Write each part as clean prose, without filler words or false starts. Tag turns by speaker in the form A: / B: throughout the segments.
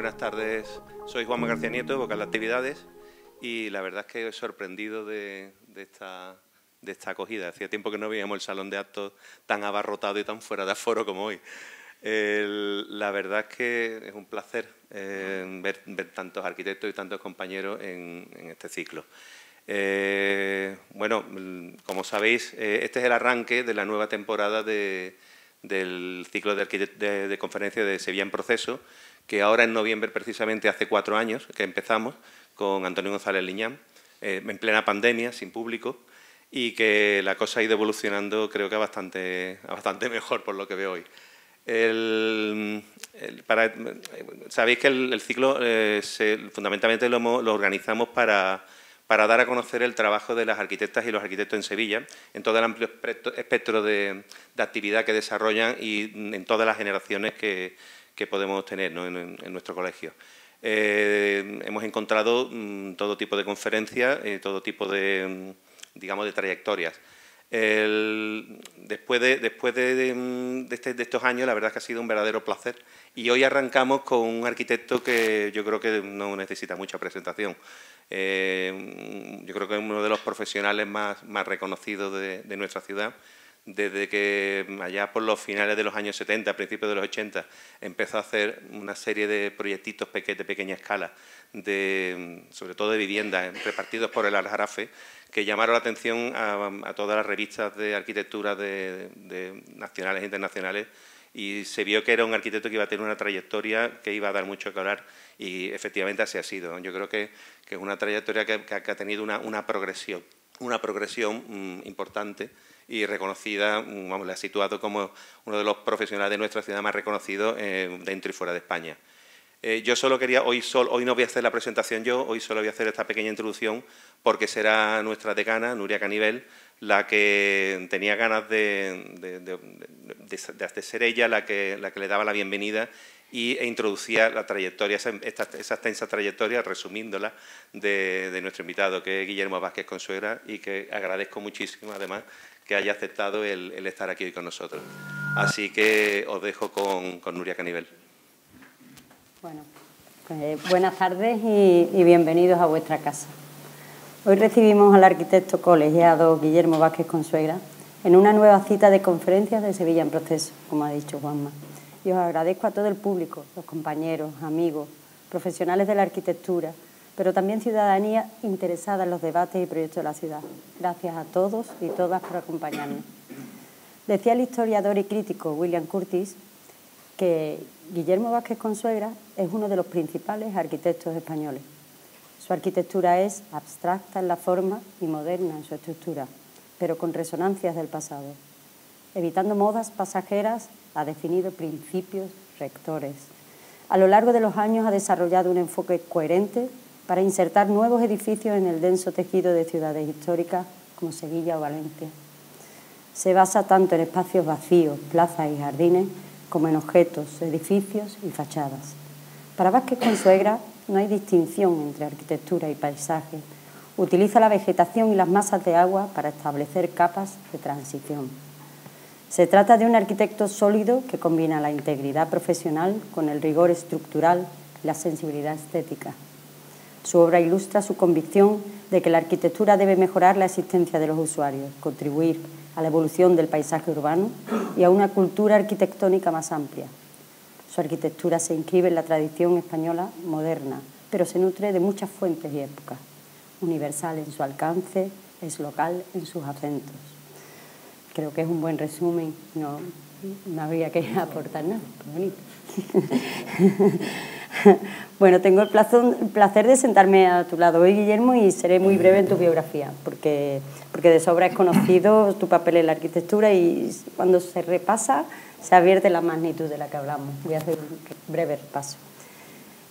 A: buenas tardes. Soy Juanma García Nieto, vocal de actividades, y la verdad es que he sorprendido de esta acogida. Hacía tiempo que no veíamos el salón de actos tan abarrotado y tan fuera de aforo como hoy. La verdad es que es un placer ver tantos arquitectos y tantos compañeros en este ciclo. Bueno, como sabéis, este es el arranque de la nueva temporada del ciclo de conferencias de Sevilla en Proceso, que ahora en noviembre, precisamente hace 4 años que empezamos, con Antonio González Liñán, en plena pandemia, sin público, y que la cosa ha ido evolucionando, creo que a bastante mejor, por lo que veo hoy. Sabéis que el ciclo fundamentalmente lo organizamos para dar a conocer el trabajo de las arquitectas y los arquitectos en Sevilla, en todo el amplio espectro de actividad que desarrollan y en todas las generaciones que podemos tener, ¿no?, en nuestro colegio. Hemos encontrado todo tipo de conferencias, todo tipo de, digamos, de trayectorias. Después de estos años, la verdad es que ha sido un verdadero placer. Y hoy arrancamos con un arquitecto que yo creo que no necesita mucha presentación. Yo creo que es uno de los profesionales más reconocidos de nuestra ciudad. Desde que allá por los finales de los años 70, principios de los 80, empezó a hacer una serie de proyectitos de pequeña escala, sobre todo de viviendas, repartidos por el Aljarafe, que llamaron la atención a todas las revistas de arquitectura de nacionales e internacionales, y se vio que era un arquitecto que iba a tener una trayectoria que iba a dar mucho que hablar, y efectivamente así ha sido. Yo creo que es una trayectoria que ha tenido una progresión importante y reconocida. Vamos, le ha situado como uno de los profesionales de nuestra ciudad más reconocidos dentro y fuera de España. Yo solo quería, hoy no voy a hacer la presentación yo, hoy solo voy a hacer esta pequeña introducción, porque será nuestra decana, Nuria Canivel, la que tenía ganas de ser ella la que le daba la bienvenida e introducía la trayectoria, esa extensa trayectoria, resumiéndola, de nuestro invitado, que es Guillermo Vázquez Consuegra, y que agradezco muchísimo, además, que haya aceptado el estar aquí hoy con nosotros. Así que os dejo con Nuria Canivel.
B: Bueno, buenas tardes y bienvenidos a vuestra casa. Hoy recibimos al arquitecto colegiado Guillermo Vázquez Consuegra en una nueva cita de conferencias de Sevilla en Proceso, como ha dicho Juanma. Y os agradezco a todo el público, los compañeros, amigos, profesionales de la arquitectura, pero también ciudadanía interesada en los debates y proyectos de la ciudad. Gracias a todos y todas por acompañarnos. Decía el historiador y crítico William Curtis que Guillermo Vázquez Consuegra es uno de los principales arquitectos españoles. Su arquitectura es abstracta en la forma y moderna en su estructura, pero con resonancias del pasado. Evitando modas pasajeras, ha definido principios rectores. A lo largo de los años ha desarrollado un enfoque coherente para insertar nuevos edificios en el denso tejido de ciudades históricas como Sevilla o Valencia. Se basa tanto en espacios vacíos, plazas y jardines, como en objetos, edificios y fachadas. Para Vázquez Consuegra no hay distinción entre arquitectura y paisaje. Utiliza la vegetación y las masas de agua para establecer capas de transición. Se trata de un arquitecto sólido que combina la integridad profesional con el rigor estructural y la sensibilidad estética. Su obra ilustra su convicción de que la arquitectura debe mejorar la existencia de los usuarios, contribuir a la evolución del paisaje urbano y a una cultura arquitectónica más amplia. Su arquitectura se inscribe en la tradición española moderna, pero se nutre de muchas fuentes y épocas. Universal en su alcance, es local en sus acentos. Creo que es un buen resumen, no habría que aportar nada. Bonito. Bueno, tengo el placer de sentarme a tu lado hoy, Guillermo, y seré muy breve en tu biografía, porque de sobra es conocido tu papel en la arquitectura y cuando se repasa se advierte la magnitud de la que hablamos. Voy a hacer un breve repaso.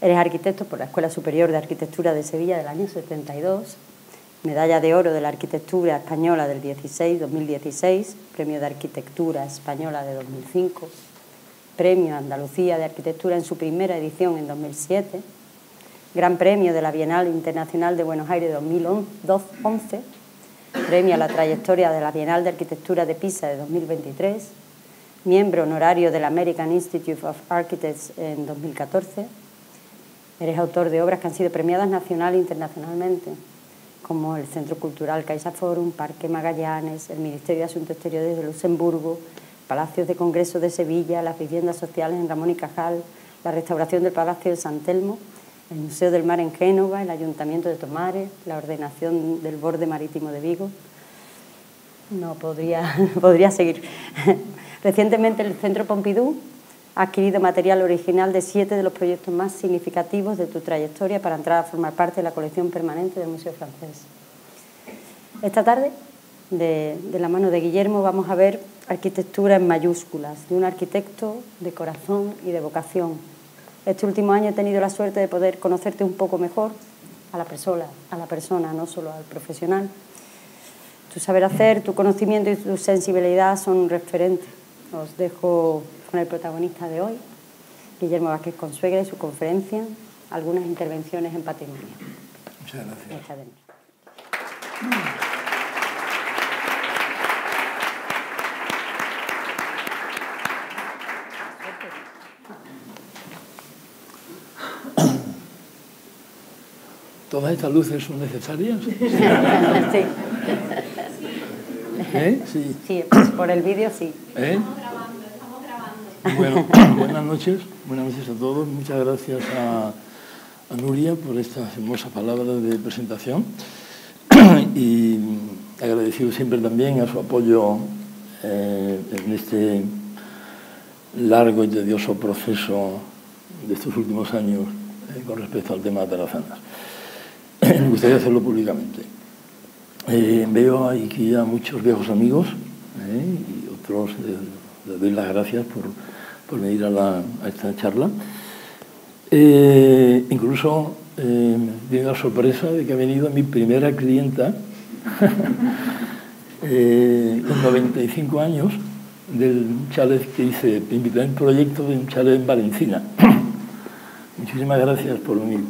B: Eres arquitecto por la Escuela Superior de Arquitectura de Sevilla del año 72, medalla de oro de la Arquitectura Española del 2016, Premio de Arquitectura Española de 2005, Premio Andalucía de Arquitectura en su primera edición en 2007, Gran Premio de la Bienal Internacional de Buenos Aires de 2011, Premio a la Trayectoria de la Bienal de Arquitectura de Pisa de 2023, miembro honorario del American Institute of Architects en 2014, Eres autor de obras que han sido premiadas nacional e internacionalmente, como el Centro Cultural CaixaForum, Parque Magallanes, el Ministerio de Asuntos Exteriores de Luxemburgo, Palacios de Congreso de Sevilla, las viviendas sociales en Ramón y Cajal, la restauración del Palacio de San Telmo, el Museo del Mar en Génova, el Ayuntamiento de Tomares, la ordenación del borde marítimo de Vigo. No podría seguir. Recientemente el Centro Pompidou ha adquirido material original de 7 de los proyectos más significativos de tu trayectoria para entrar a formar parte de la colección permanente del Museo Francés. Esta tarde, de la mano de Guillermo, vamos a ver arquitectura en mayúsculas, de un arquitecto de corazón y de vocación. Este último año he tenido la suerte de poder conocerte un poco mejor a la persona, no solo al profesional. Tu saber hacer, tu conocimiento y tu sensibilidad son un referente. Os dejo con el protagonista de hoy, Guillermo Vázquez Consuegra, y su conferencia, algunas intervenciones en patrimonio.
C: Muchas gracias. ¿Todas estas luces son necesarias?
B: Sí.
C: Sí.
B: Sí, por el vídeo sí.
C: Estamos grabando. Bueno, buenas noches a todos. Muchas gracias a Nuria por estas hermosas palabras de presentación y agradecido siempre también a su apoyo en este largo y tedioso proceso de estos últimos años con respecto al tema de Atarazanas. Me gustaría hacerlo públicamente. Veo aquí ya muchos viejos amigos y otros les doy las gracias por venir a esta charla. Incluso tiene la sorpresa de que ha venido mi primera clienta con 95 años del chalet que hice, mi primer proyecto de un chalet en Valencina. Muchísimas gracias por venir.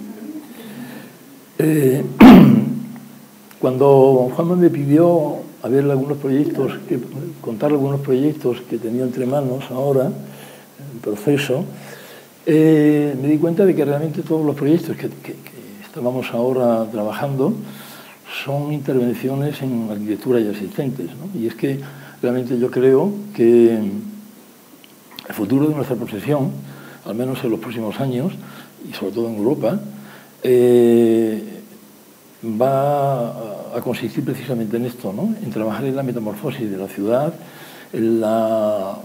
C: Cuando Juanma me pidió contar algunos proyectos que tenía entre manos ahora, en proceso, me di cuenta de que realmente todos los proyectos que estábamos ahora trabajando son intervenciones en arquitectura ya existentes, ¿no? Y es que realmente yo creo que el futuro de nuestra profesión, al menos en los próximos años, y sobre todo en Europa, va a consistir precisamente en esto, ¿no? En trabajar en la metamorfosis de la ciudad, en la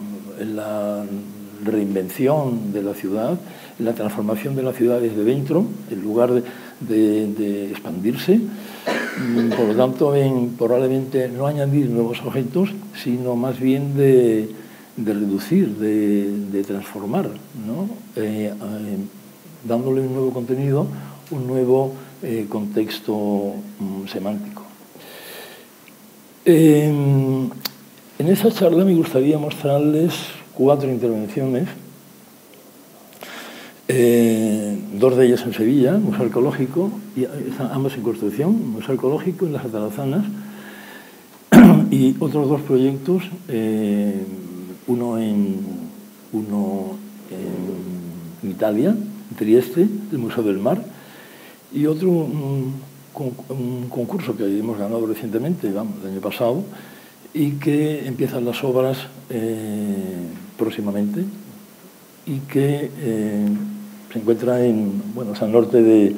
C: reinvención de la ciudad, en la transformación de la ciudad desde dentro, en lugar de expandirse. Por lo tanto, probablemente no añadir nuevos objetos, sino más bien de reducir, de transformar, ¿no? Dándole un nuevo contenido, un nuevo contexto semántico. En esta charla me gustaría mostrarles 4 intervenciones, 2 de ellas en Sevilla, Museo Arqueológico, y ambas en construcción, Museo Arqueológico en las Atarazanas, y otros 2 proyectos, uno en Italia, en Trieste, el Museo del Mar, y otro un concurso que hemos ganado recientemente, el año pasado, y que empiezan las obras próximamente y que se encuentra al norte de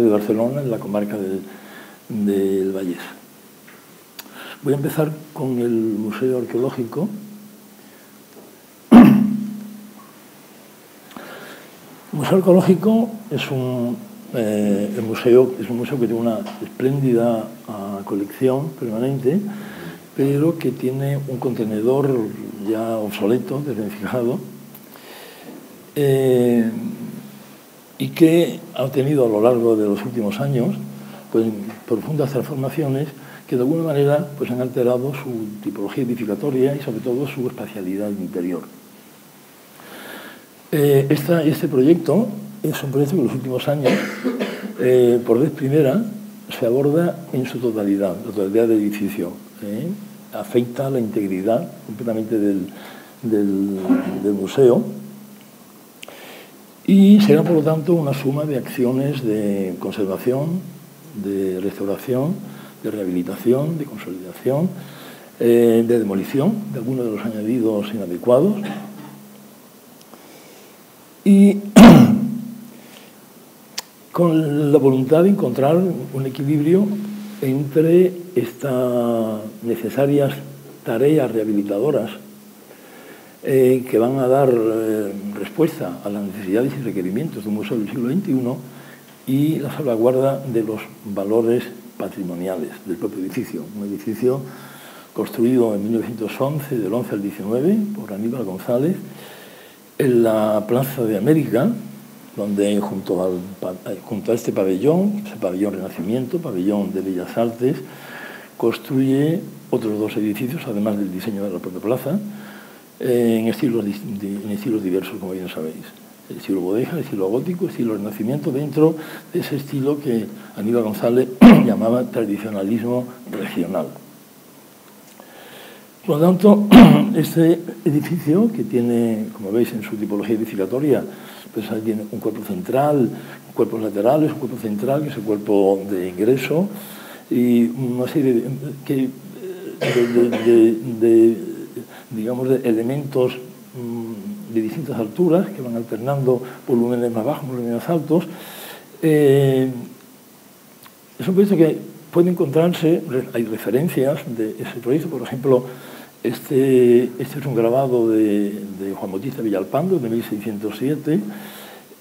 C: Barcelona, en la comarca del Vallès. Voy a empezar con el Museo Arqueológico. El Museo Arqueológico es un museo que tiene una espléndida colección permanente, pero que tiene un contenedor ya obsoleto, desvencijado, y que ha tenido a lo largo de los últimos años pues, profundas transformaciones que de alguna manera pues, han alterado su tipología edificatoria y sobre todo su espacialidad interior. Este proyecto es un proyecto que en los últimos años, por vez primera, se aborda en su totalidad, la totalidad del edificio. Afecta la integridad completamente del museo y será, por lo tanto, una suma de acciones de conservación, de restauración, de rehabilitación, de consolidación, de demolición de algunos de los añadidos inadecuados y con la voluntad de encontrar un equilibrio entre estas necesarias tareas rehabilitadoras que van a dar respuesta a las necesidades y requerimientos de un museo del siglo XXI y la salvaguarda de los valores patrimoniales del propio edificio. Un edificio construido en 1911, del 11 al 19, por Aníbal González, en la Plaza de América, donde junto a este pabellón, ese pabellón Renacimiento, pabellón de Bellas Artes, construye otros dos edificios, además del diseño de la propia plaza, en estilos diversos, como bien sabéis. El estilo bodeja, el estilo gótico, el estilo renacimiento, dentro de ese estilo que Aníbal González llamaba tradicionalismo regional. Por lo tanto, este edificio, que tiene, como veis en su tipología edificatoria, pues tiene un cuerpo central, cuerpos laterales, un cuerpo central, que es el cuerpo de ingreso, y una serie digamos, de elementos de distintas alturas que van alternando volúmenes más bajos, volúmenes más altos. Es un proyecto que puede encontrarse, hay referencias de ese proyecto, por ejemplo, este es un grabado de Juan Bautista Villalpando, de 1607,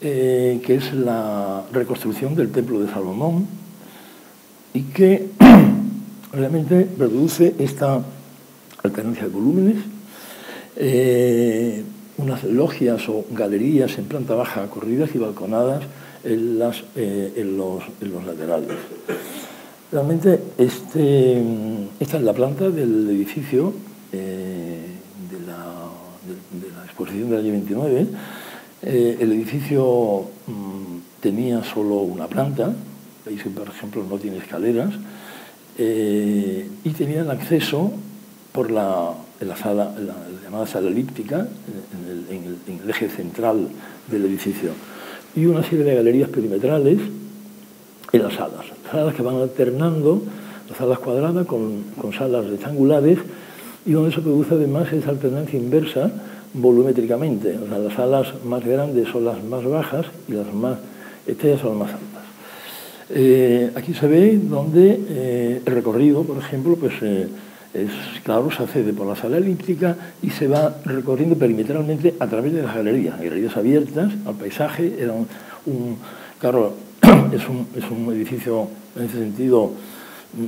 C: que es la reconstrucción del Templo de Salomón y que realmente reproduce esta alternancia de volúmenes, unas logias o galerías en planta baja corridas y balconadas en los laterales. Realmente esta es la planta del edificio de la exposición del año 29. El edificio tenía solo una planta, veis que por ejemplo no tiene escaleras, y tenía el acceso por la llamada sala elíptica, en el eje central del edificio, y una serie de galerías perimetrales en las salas que van alternando, las salas cuadradas con salas rectangulares, y donde se produce además esa alternancia inversa volumétricamente. O sea, las salas más grandes son las más bajas y las más estrellas son las más altas. Aquí se ve donde el recorrido, por ejemplo, pues claro, se accede por la sala elíptica y se va recorriendo perimetralmente a través de las galerías abiertas al paisaje. Claro, es un edificio en ese sentido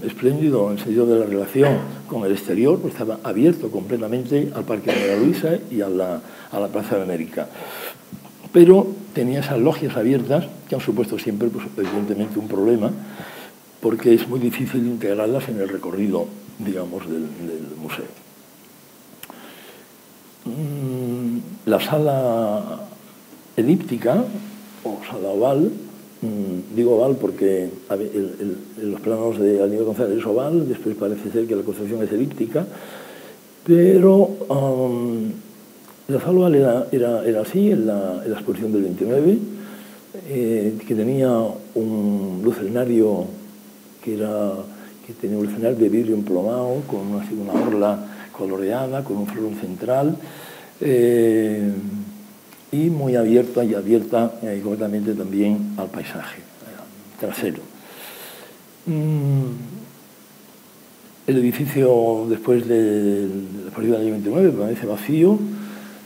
C: espléndido, en el sentido de la relación con el exterior, pues estaba abierto completamente al Parque de la Luisa y a la Plaza de América. Pero tenía esas logias abiertas que han supuesto siempre, pues, evidentemente, un problema, porque es muy difícil integrarlas en el recorrido, digamos, del museo. La sala elíptica o sala oval, digo oval porque en los planos de Aníbal González es oval, después parece ser que la construcción es elíptica, pero la sala oval era así en la exposición del 29, que tenía un lucernario que tenía un lucernario de vidrio emplomado, con una orla coloreada, con un florón central, y muy abierta completamente también al paisaje trasero. El edificio, después de la exposición del año 29, permanece vacío.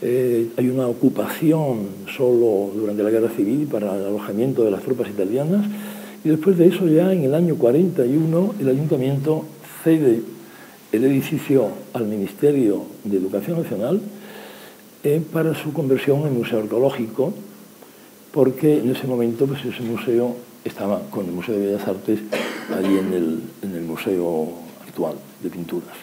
C: Hay una ocupación solo durante la Guerra Civil para el alojamiento de las tropas italianas, y después de eso, ya en el año 41, el Ayuntamiento cede el edificio al Ministerio de Educación Nacional para su conversión en museo arqueológico, porque en ese momento pues, ese museo estaba con el Museo de Bellas Artes allí en el museo actual de pinturas.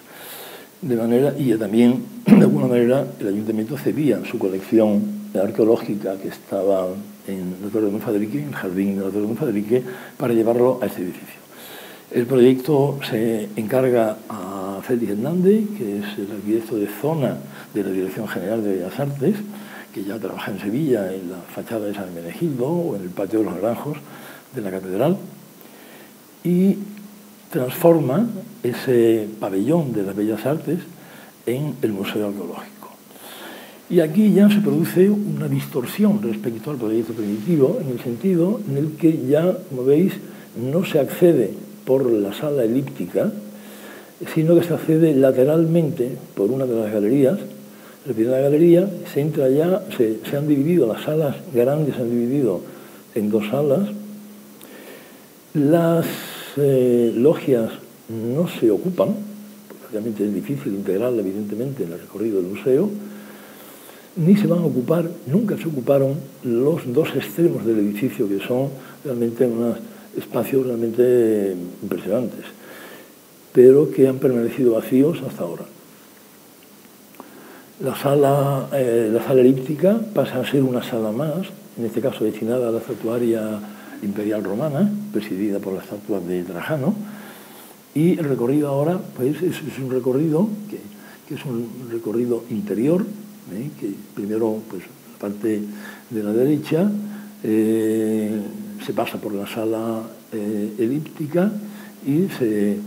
C: De manera, y también, de alguna manera, el Ayuntamiento cedía su colección arqueológica que estaba en la Torre de Monfadrique, en el jardín de la Torre de Monfadrique, para llevarlo a este edificio. El proyecto se encarga a Félix Hernández, que es el arquitecto de zona de la Dirección General de Bellas Artes, que ya trabaja en Sevilla, en la fachada de San Hermenegildo o en el patio de los Naranjos de la catedral, y transforma ese pabellón de las Bellas Artes en el Museo Arqueológico. Y aquí ya se produce una distorsión respecto al proyecto primitivo, en el sentido en el que ya, como veis, no se accede por la sala elíptica, sino que se accede lateralmente por una de las galerías. La primera galería se entra ya, se han dividido, las salas grandes se han dividido en dos salas. Las logias no se ocupan, porque realmente es difícil integrarla, evidentemente, en el recorrido del museo, ni se van a ocupar, nunca se ocuparon los dos extremos del edificio, que son realmente unos espacios realmente impresionantes, pero que han permanecido vacíos hasta ahora. La sala elíptica pasa a ser una sala más, en este caso destinada a la estatuaria imperial romana, presidida por la estatua de Trajano, y el recorrido ahora pues, es un recorrido que es un recorrido interior, que primero pues, la parte de la derecha se pasa por la sala elíptica y se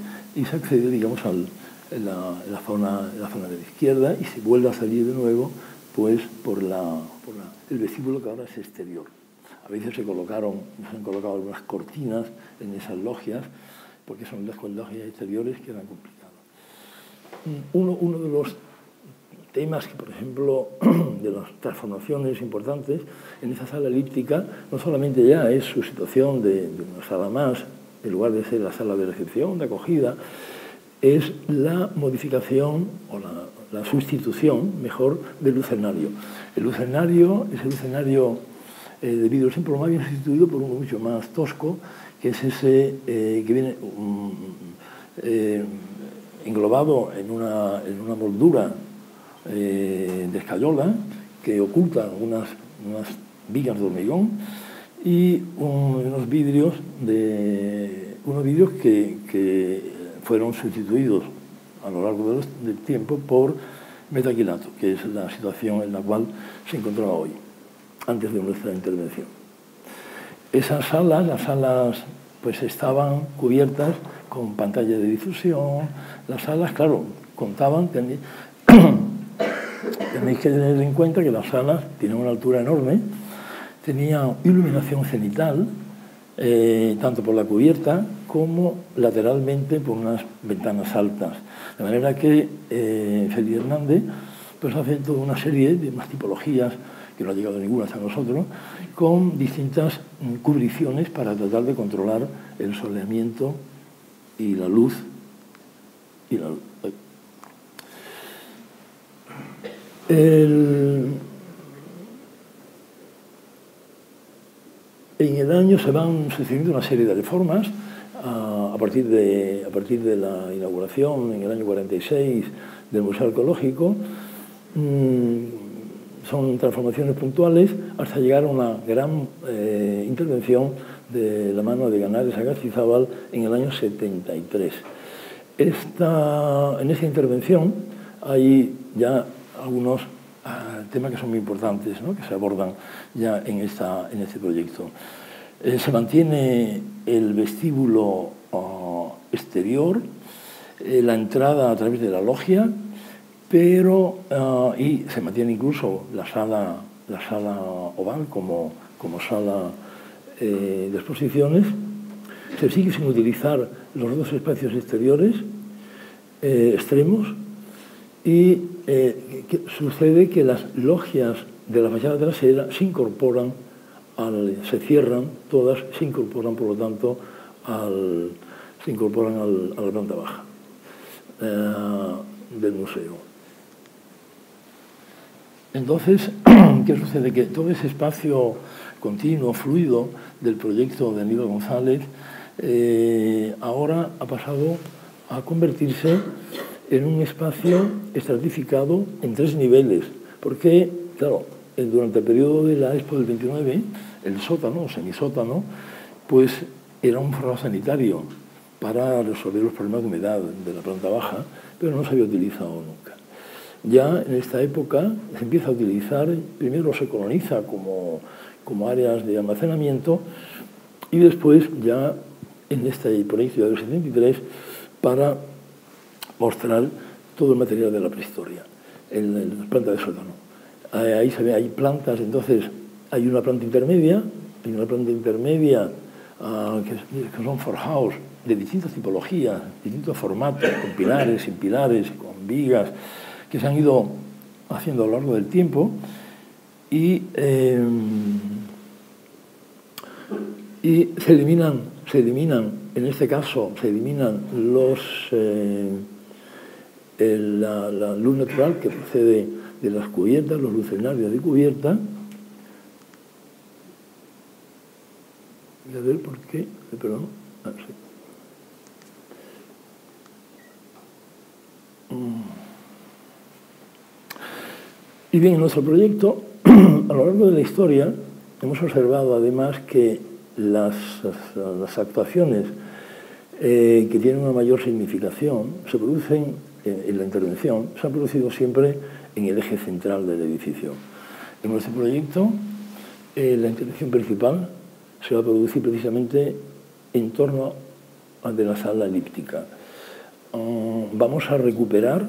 C: accede, digamos, en la zona de la izquierda, y se vuelve a salir de nuevo pues, por el vestíbulo, que ahora es exterior. A veces se han colocado algunas cortinas en esas logias, porque son las logias exteriores que eran complicadas. Uno de los temas que, por ejemplo, de las transformaciones importantes en esa sala elíptica, no solamente ya es su situación de una sala más, en lugar de ser la sala de recepción, de acogida, es la modificación o la sustitución, mejor, del lucernario. El lucernario es el lucernario de vidrio sin plomar, viene sustituido por uno mucho más tosco, que es ese que viene englobado en una moldura de escayola que oculta unas vigas de hormigón y unos vidrios que fueron sustituidos a lo largo del tiempo por metaquilato, que es la situación en la cual se encontraba hoy, antes de nuestra intervención. Las salas pues estaban cubiertas con pantalla de difusión. Las salas, claro, contaban, tenéis que tener en cuenta que las salas tienen una altura enorme, tenían iluminación cenital, tanto por la cubierta como lateralmente por unas ventanas altas. De manera que Félix Hernández pues, hace toda una serie de más tipologías, que no ha llegado ninguna hasta nosotros, con distintas cubriciones para tratar de controlar el soleamiento y la luz. En el año se van sucediendo una serie de reformas a partir de la inauguración en el año 46 del Museo Arqueológico. Son transformaciones puntuales hasta llegar a una gran intervención de la mano de Ganares Sagastizábal en el año 73. En esta intervención hay ya algunos temas que son muy importantes, ¿no?, que se abordan ya en este proyecto. Se mantiene el vestíbulo exterior, la entrada a través de la logia, y se mantiene incluso la sala oval como sala de exposiciones. Se sigue sin utilizar los dos espacios exteriores extremos, y sucede que las logias de la fachada trasera se incorporan, se cierran todas, se incorporan por lo tanto a la planta baja del museo. Entonces, ¿qué sucede? Que todo ese espacio continuo, fluido del proyecto de Aníbal González ahora ha pasado a convertirse en un espacio estratificado en 3 niveles, porque, claro, durante el periodo de la Expo del 29, el sótano, o semisótano, pues era un forro sanitario para resolver los problemas de humedad de la planta baja, pero no se había utilizado nunca. ya en esta época se empieza a utilizar, primero se coloniza como áreas de almacenamiento y después ya en este proyecto del 73 para mostrar todo el material de la prehistoria en la planta de sótano. Ahí se ve, hay plantas, entonces hay una planta intermedia, que son forjados de distintas tipologías, distintos formatos, con pilares, sin pilares, con vigas, que se han ido haciendo a lo largo del tiempo y se eliminan, en este caso, se eliminan la luz natural que procede de las cubiertas, los lucernarios de cubierta. Voy a ver por qué, perdón. Sí. Y bien, en nuestro proyecto, a lo largo de la historia, hemos observado además que las actuaciones que tienen una mayor significación se producen en la intervención, se han producido siempre en el eje central del edificio. En nuestro proyecto, la intervención principal se va a producir precisamente en torno a la sala elíptica. Vamos a recuperar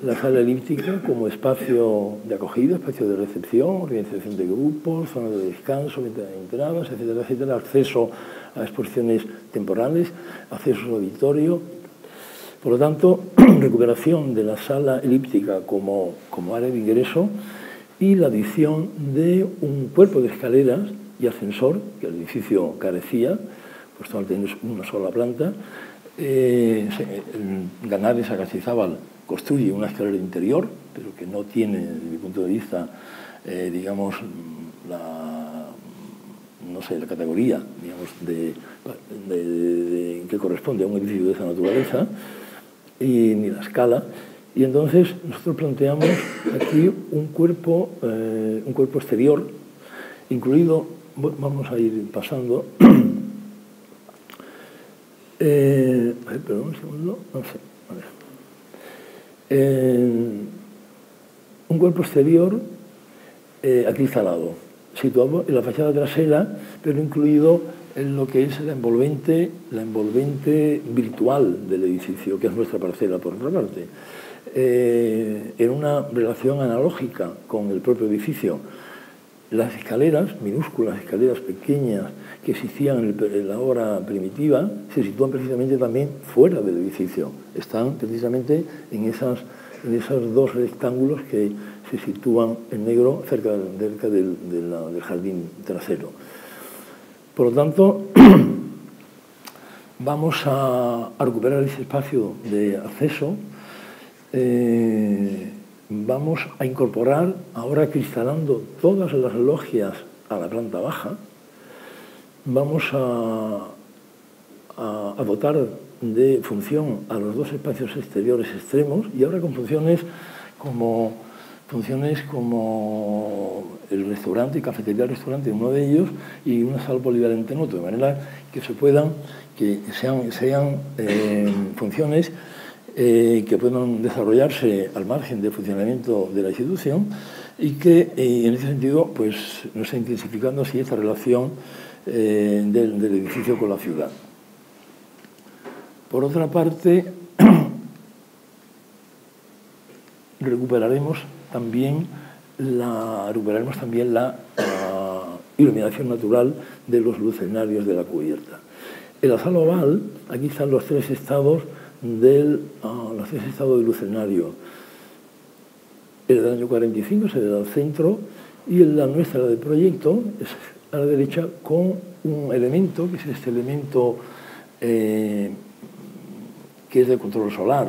C: la sala elíptica como espacio de acogida, espacio de recepción, organización de grupos, zona de descanso, venta de entradas, etcétera, etcétera, acceso a exposiciones temporales, acceso al auditorio. Por lo tanto, recuperación de la sala elíptica como área de ingreso y la adición de un cuerpo de escaleras y ascensor, que el edificio carecía, pues al tener una sola planta. Ganares Agastizábal construye una escalera interior, pero que no tiene, desde mi punto de vista, digamos, la categoría, digamos, que corresponde a un edificio de esa naturaleza, y ni la escala. Y entonces nosotros planteamos aquí un cuerpo exterior, incluido, vamos a ir pasando. Perdón un segundo, no sé. Un cuerpo exterior acristalado, situado en la fachada trasera, pero incluido en lo que es la envolvente virtual del edificio, que es nuestra parcela, por otra parte. En una relación analógica con el propio edificio. Las escaleras, minúsculas escaleras pequeñas que existían en la obra primitiva, se sitúan precisamente también fuera del edificio. Están precisamente en esos dos rectángulos que se sitúan en negro cerca del jardín trasero. Por lo tanto, vamos a recuperar ese espacio de acceso. Vamos a incorporar, ahora cristalando todas las logias a la planta baja, vamos a dotar de función a los dos espacios exteriores extremos y ahora con funciones como el restaurante y cafetería-restaurante en uno de ellos y una sala polivalente en otro, de manera que sean funciones que puedan desarrollarse al margen del funcionamiento de la institución y que en ese sentido pues, nos está intensificando así esta relación del edificio con la ciudad. Por otra parte, recuperaremos también la iluminación natural de los lucernarios de la cubierta. En la sala oval, aquí están los tres estados del lucernario. El del año 45 es el del centro y la nuestra, la del proyecto, es a la derecha con un elemento, que es este elemento que es de control solar,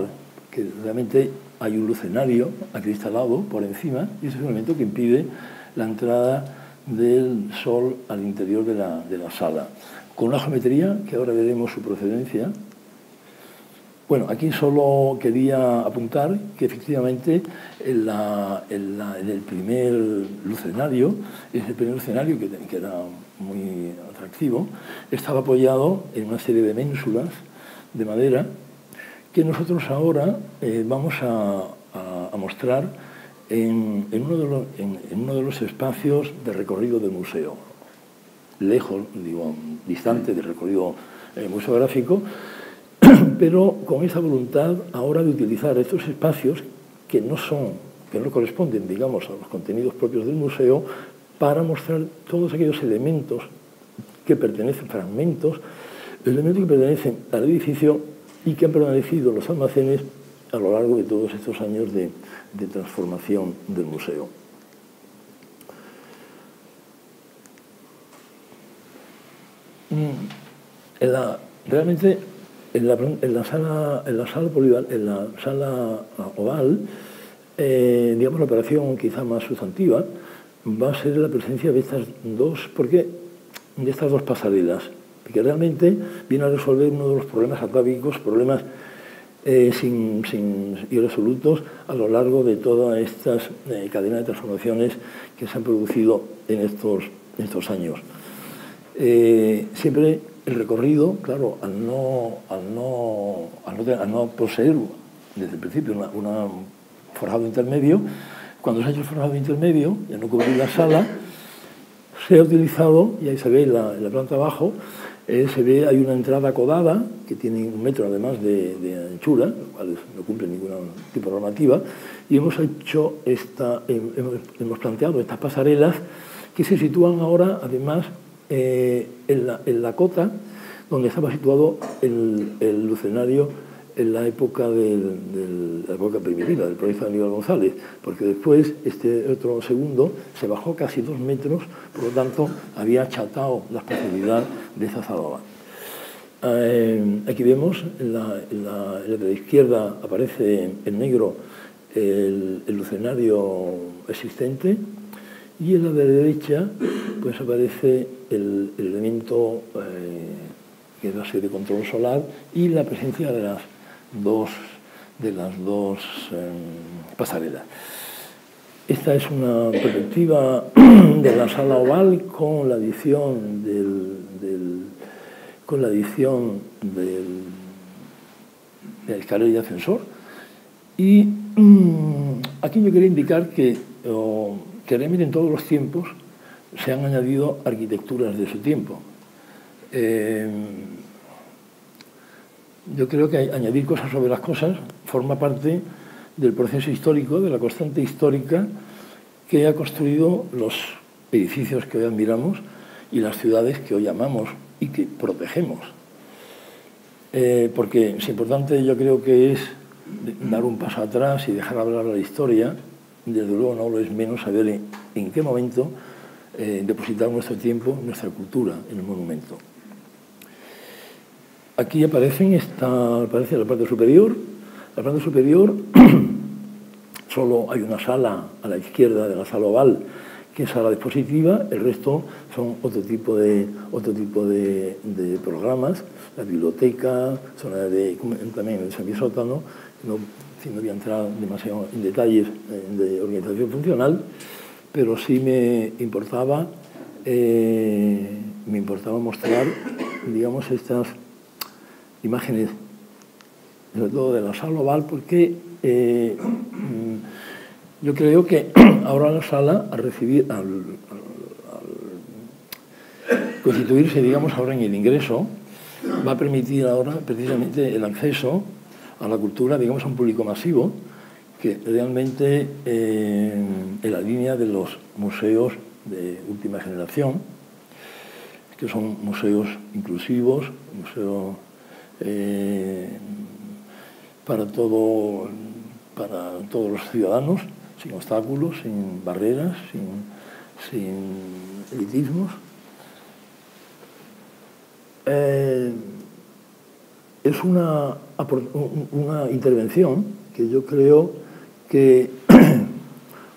C: que realmente hay un lucernario acristalado por encima y ese es un elemento que impide la entrada del sol al interior de la sala. Con una geometría que ahora veremos su procedencia. Bueno, aquí solo quería apuntar que efectivamente en el primer lucernario, ese primer lucernario que era muy atractivo, estaba apoyado en una serie de ménsulas de madera que nosotros ahora vamos a mostrar en uno de los espacios de recorrido del museo, lejos, digo, distante del recorrido museográfico, pero con esa voluntad ahora de utilizar estos espacios que no corresponden, digamos, a los contenidos propios del museo, para mostrar todos aquellos elementos que pertenecen, fragmentos, elementos que pertenecen al edificio y que han permanecido en los almacenes a lo largo de todos estos años de transformación del museo. Realmente en la sala oval, digamos, la operación quizá más sustantiva va a ser la presencia de estas dos pasarelas, que realmente viene a resolver uno de los problemas atávicos, problemas irresolutos a lo largo de todas estas cadenas de transformaciones que se han producido en estos años. Siempre el recorrido, claro, al no poseer desde el principio un forjado intermedio, cuando se ha hecho el forjado intermedio, ya no cubrir la sala, se ha utilizado, y ahí se ve en la planta abajo, hay una entrada codada, que tiene 1 metro además de anchura, lo cual no cumple ningún tipo de normativa, y hemos planteado estas pasarelas que se sitúan ahora, además, en la cota donde estaba situado el lucenario en la época primitiva del proyecto de Aníbal González, porque después este otro segundo se bajó casi 2 metros, por lo tanto había achatado la espacialidad de esa sala. Aquí vemos, en la de la izquierda aparece en negro el lucenario existente, y en la de la derecha pues aparece el elemento que va a ser de control solar y la presencia de las dos pasarelas. Esta es una perspectiva de la sala oval con la adición de la escalera y ascensor. Y aquí yo quería indicar que realmente en todos los tiempos se han añadido arquitecturas de su tiempo. Yo creo que añadir cosas sobre las cosas forma parte del proceso histórico, de la constante histórica que ha construido los edificios que hoy admiramos y las ciudades que hoy amamos y que protegemos. Porque es importante, yo creo que es dar un paso atrás y dejar hablar a la historia. Desde luego no lo es menos saber en qué momento depositar nuestro tiempo, nuestra cultura en el monumento. Aquí aparece la parte superior. La parte superior solo hay una sala a la izquierda de la sala oval, que es sala dispositiva. El resto son otro tipo de programas. La biblioteca, zona también el semisótano. No voy a entrar demasiado en detalles de organización funcional, pero sí me importaba mostrar, digamos, estas imágenes, sobre todo de la sala oval, porque yo creo que ahora la sala, al constituirse, digamos, ahora en el ingreso, va a permitir ahora precisamente el acceso a la cultura, digamos, a un público masivo, que realmente en la línea de los museos de última generación, que son museos inclusivos, museos para todos los ciudadanos, sin obstáculos, sin barreras, sin elitismos. Es una intervención que yo creo que,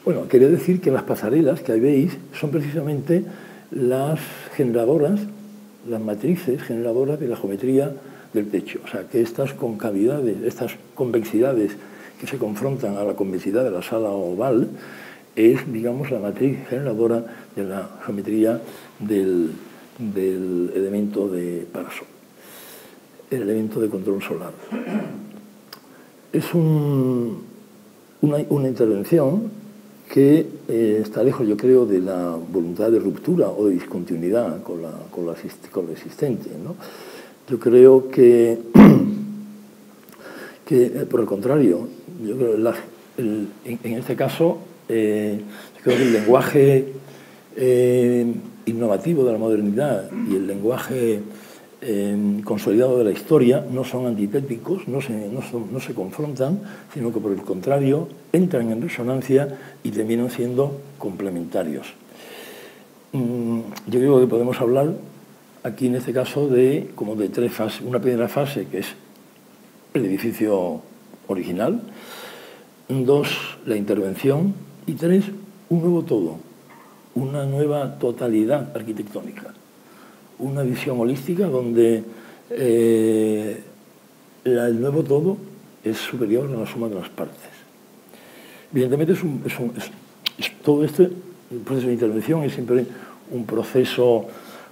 C: bueno, quería decir que las pasarelas que ahí veis son precisamente las generadoras, las matrices generadoras de la geometría del techo. O sea, que estas concavidades, estas convexidades que se confrontan a la convexidad de la sala oval es, digamos, la matriz generadora de la geometría del elemento de parasol, el elemento de control solar. Es una intervención que está lejos, yo creo, de la voluntad de ruptura o de discontinuidad con lo existente, ¿no? Yo creo que por el contrario, yo creo en este caso, yo creo que el lenguaje innovativo de la modernidad y el lenguaje consolidado de la historia no son antitéticos, no se confrontan, sino que por el contrario entran en resonancia y terminan siendo complementarios. Yo creo que podemos hablar aquí en este caso como de tres fases. Una primera fase, que es el edificio original; dos, la intervención; y tres, un nuevo todo, una nueva totalidad arquitectónica, una visión holística donde el nuevo todo es superior a la suma de las partes. Evidentemente, todo este proceso de intervención es siempre un proceso,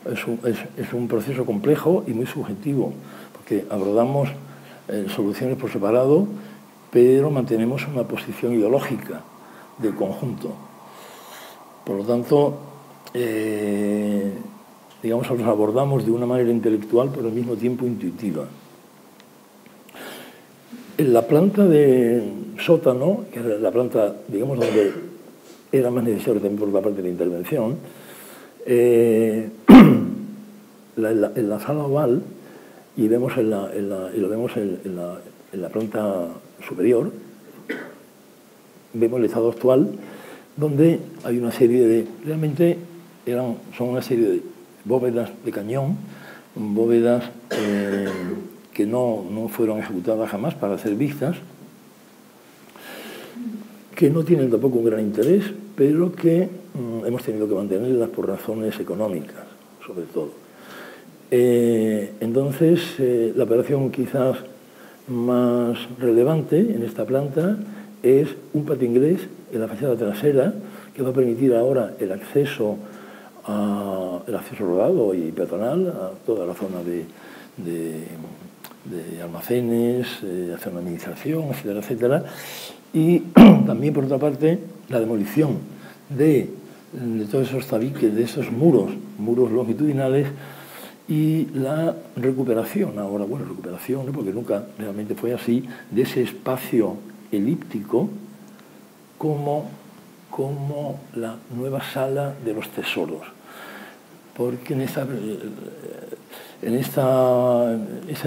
C: es un proceso complejo y muy subjetivo, porque abordamos soluciones por separado, pero mantenemos una posición ideológica de conjunto. Por lo tanto, digamos, los abordamos de una manera intelectual, pero al mismo tiempo intuitiva. En la planta de sótano, que era la planta, digamos, donde era más necesario también por la parte de la intervención, en la sala oval, y lo vemos en la planta superior, vemos el estado actual, donde hay una serie de, realmente son una serie de bóvedas de cañón, bóvedas que no fueron ejecutadas jamás para ser vistas, que no tienen tampoco un gran interés, pero que hemos tenido que mantenerlas por razones económicas, sobre todo. Entonces, la operación quizás más relevante en esta planta es un patio inglés en la fachada trasera, que va a permitir ahora el acceso rodado y peatonal a toda la zona de almacenes, hacer una administración, etcétera, etcétera. Y también, por otra parte, la demolición de todos esos tabiques, de esos muros longitudinales, y la recuperación, ahora, bueno, recuperación, ¿no?, porque nunca realmente fue así, de ese espacio elíptico como la nueva sala de los tesoros. Porque ese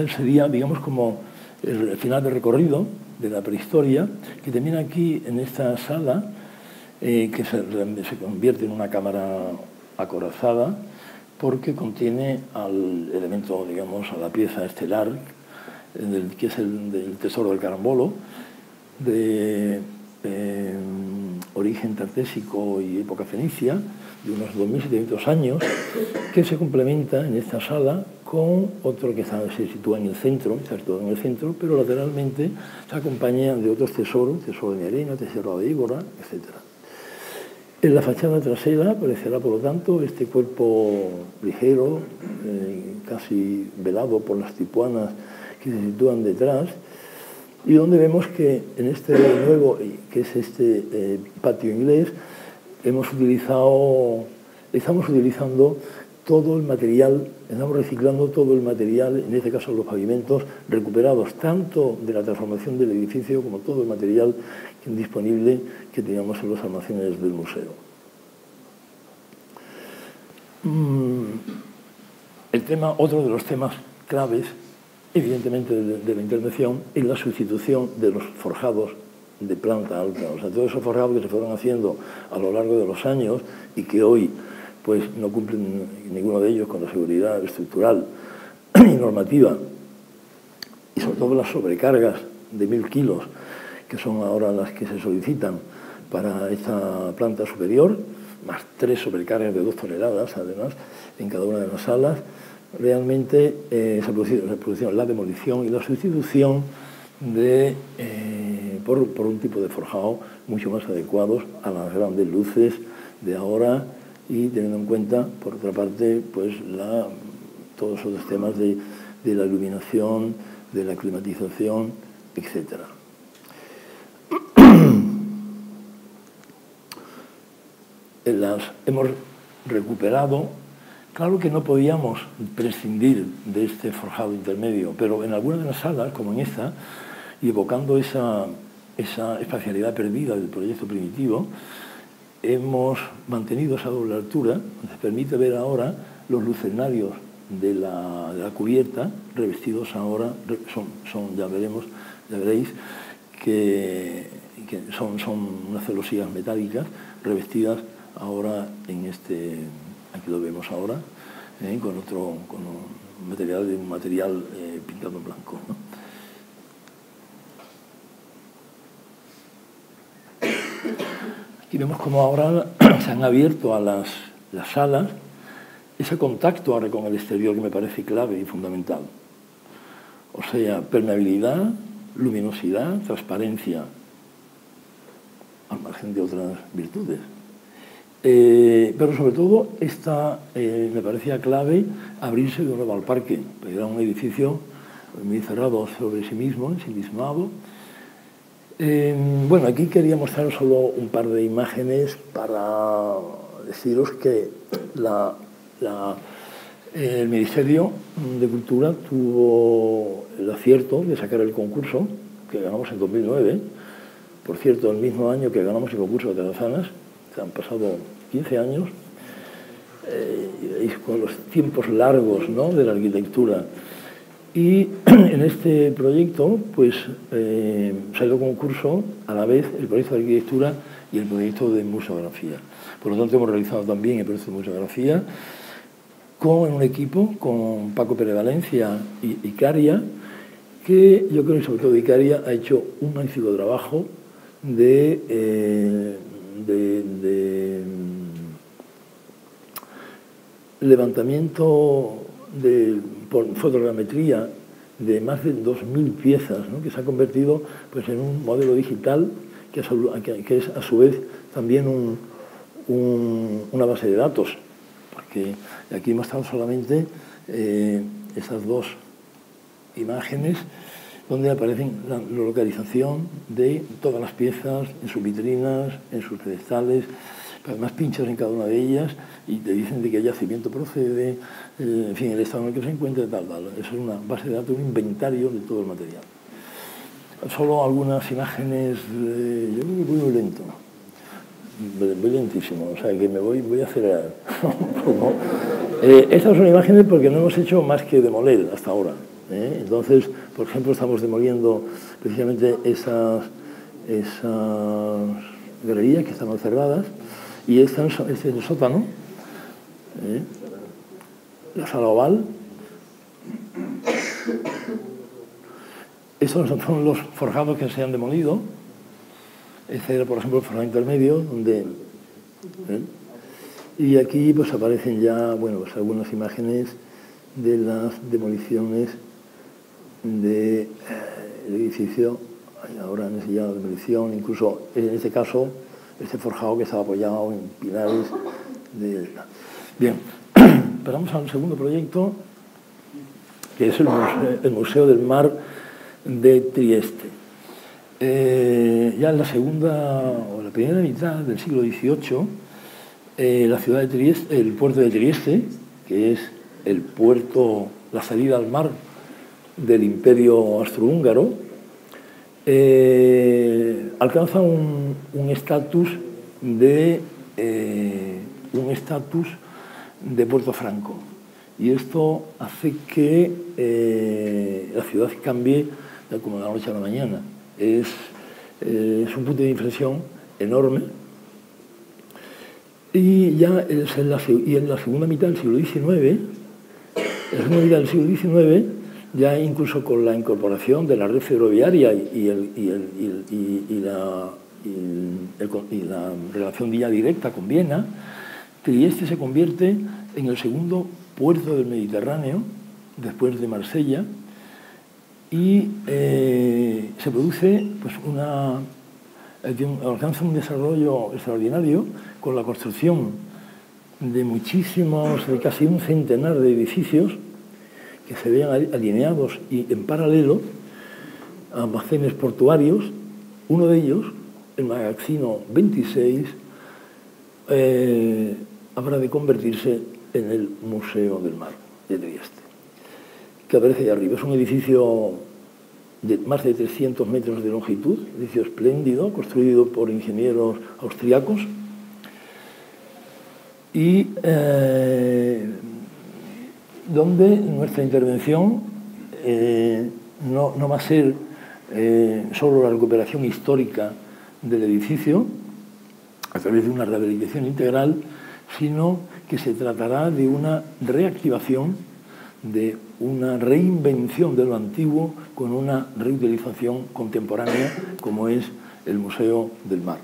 C: sería, digamos, como el final del recorrido de la prehistoria, que termina aquí en esta sala, que se convierte en una cámara acorazada, porque contiene al elemento, digamos, a la pieza estelar, que es el del tesoro del carambolo, de origen tartésico y época fenicia, de unos 2.700 años, que se complementa en esta sala con otro que se sitúa en el centro, pero lateralmente se acompaña de otros tesoros, tesoro de Nerina, tesoro de Ígora, etc. En la fachada trasera aparecerá, por lo tanto, este cuerpo ligero, casi velado por las tipuanas que se sitúan detrás, y donde vemos que en este nuevo, que es este patio inglés, estamos utilizando todo el material, estamos reciclando todo el material, en este caso los pavimentos, recuperados tanto de la transformación del edificio como todo el material disponible que teníamos en los almacenes del museo. Otro de los temas claves, evidentemente, de la intervención, es la sustitución de los forjados de planta alta. O sea, todos esos forjados que se fueron haciendo a lo largo de los años y que hoy pues no cumplen ninguno de ellos con la seguridad estructural y normativa, y sobre todo las sobrecargas de 1000 kilos, que son ahora las que se solicitan para esta planta superior, más 3 sobrecargas de 2 toneladas, además, en cada una de las salas. Realmente se produjeron la demolición y la sustitución por un tipo de forjado mucho más adecuados a las grandes luces de ahora, y teniendo en cuenta, por otra parte, pues todos esos temas de la iluminación, de la climatización, etc. las hemos recuperado. Claro que no podíamos prescindir de este forjado intermedio, pero en algunas de las salas, como en esta, y evocando esa espacialidad perdida del proyecto primitivo, hemos mantenido esa doble altura, nos permite ver ahora los lucernarios de la cubierta, revestidos ahora, ya veréis, que son unas celosías metálicas revestidas ahora en este, aquí lo vemos ahora, con un material pintado en blanco, ¿no? Aquí vemos como ahora se han abierto a las salas ese contacto ahora con el exterior que me parece clave y fundamental. O sea, permeabilidad, luminosidad, transparencia, al margen de otras virtudes. Pero sobre todo me parecía clave abrirse de nuevo al parque, era un edificio muy cerrado sobre sí mismo, ensimismado. Bueno, aquí quería mostrar solo un par de imágenes para deciros que el Ministerio de Cultura tuvo el acierto de sacar el concurso que ganamos en 2009. Por cierto, el mismo año que ganamos el concurso de Atarazanas, han pasado 15 años, con los tiempos largos, ¿no?, de la arquitectura. Y en este proyecto pues, salió concurso a la vez el proyecto de arquitectura y el proyecto de museografía. Por lo tanto, hemos realizado también el proyecto de museografía en un equipo con Paco Pérez Valencia y Icaria, que yo creo que sobre todo Icaria ha hecho un magnífico trabajo de levantamiento por fotogrametría de más de 2.000 piezas, ¿no?, que se ha convertido pues, en un modelo digital que es a su vez también una base de datos, porque aquí hemos estado solamente esas dos imágenes donde aparecen la localización de todas las piezas en sus vitrinas, en sus pedestales. Además pinchas en cada una de ellas y te dicen de qué yacimiento procede, en fin, el estado en el que se encuentra, tal. Eso es una base de datos, un inventario de todo el material. Solo algunas imágenes, yo creo que voy muy lento, voy lentísimo, o sea que voy a acelerar un poco. Estas son imágenes porque no hemos hecho más que demoler hasta ahora. Entonces, por ejemplo, estamos demoliendo precisamente esas galerías que estaban cerradas. Y este es el sótano, la sala oval. Estos son los forjados que se han demolido. Este era, por ejemplo, el forjado intermedio, donde... Y aquí pues aparecen ya, bueno, pues algunas imágenes de las demoliciones del edificio. Ahora han enseñado demolición, incluso en este caso, este forjado que estaba apoyado en pilares de... Bien, pasamos al segundo proyecto, que es el Museo del Mar de Trieste. Ya en la segunda o la primera mitad del siglo XVIII, la ciudad de Trieste, el puerto de Trieste, que es el puerto, la salida al mar del Imperio Austrohúngaro, alcanza un estatus de puerto franco, y esto hace que la ciudad cambie como de la noche a la mañana. Es un punto de inflexión enorme, y ya en la segunda mitad del siglo XIX, ya incluso con la incorporación de la red ferroviaria y la relación vía directa con Viena, Trieste se convierte en el segundo puerto del Mediterráneo, después de Marsella, y se produce pues, alcanza un desarrollo extraordinario con la construcción de casi un centenar de edificios que se vean alineados y en paralelo, almacenes portuarios. Uno de ellos, el Magazzino 26, habrá de convertirse en el Museo del Mar de Trieste, que aparece ahí arriba. Es un edificio de más de 300 metros de longitud, un edificio espléndido, construido por ingenieros austriacos, y donde nuestra intervención no va a ser solo la recuperación histórica del edificio a través de una rehabilitación integral, sino que se tratará de una reactivación, de una reinvención de lo antiguo con una reutilización contemporánea, como es el Museo del Mar.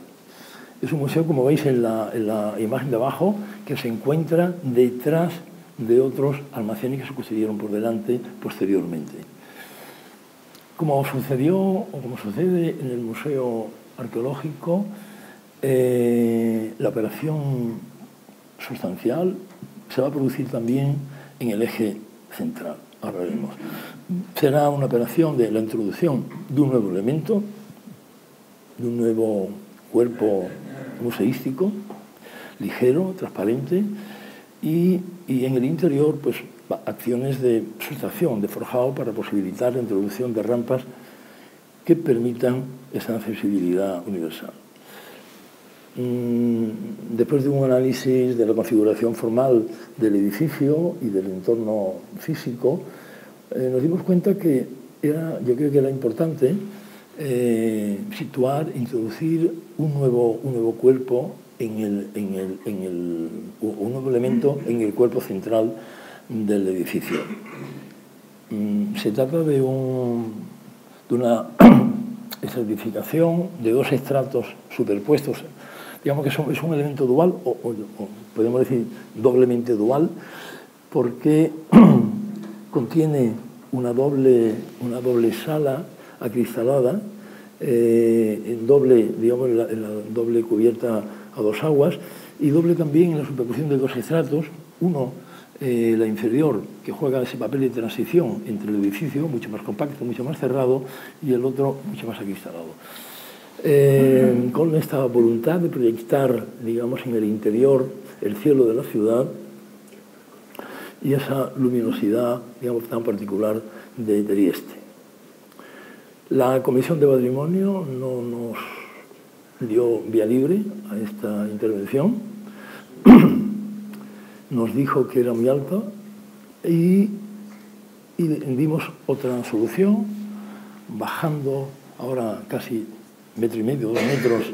C: Es un museo, como veis en la imagen de abajo, que se encuentra detrás de otros almacenes que se construyeron por delante posteriormente. Como sucedió o como sucede en el Museo Arqueológico, la operación sustancial se va a producir también en el eje central. Ahora veremos. Será una operación de la introducción de un nuevo elemento, de un nuevo cuerpo museístico, ligero, transparente, y en el interior, pues, acciones de sustracción, de forjado, para posibilitar la introducción de rampas que permitan esa accesibilidad universal. Después de un análisis de la configuración formal del edificio y del entorno físico, nos dimos cuenta que yo creo que era importante situar, introducir un nuevo cuerpo un nuevo elemento en el cuerpo central del edificio. Se trata de una estratificación de dos estratos superpuestos. Digamos que es un elemento dual, o podemos decir doblemente dual, porque contiene una doble sala acristalada, en la doble cubierta a dos aguas, y doble también en la superposición de dos estratos, uno, la inferior, que juega ese papel de transición entre el edificio, mucho más compacto, mucho más cerrado, y el otro mucho más acristalado. Con esta voluntad de proyectar, digamos, en el interior el cielo de la ciudad y esa luminosidad, digamos, tan particular de Trieste. La Comisión de Patrimonio no nos dio vía libre a esta intervención, nos dijo que era muy alta y dimos otra solución, bajando ahora casi 1,5 metros, 2 metros,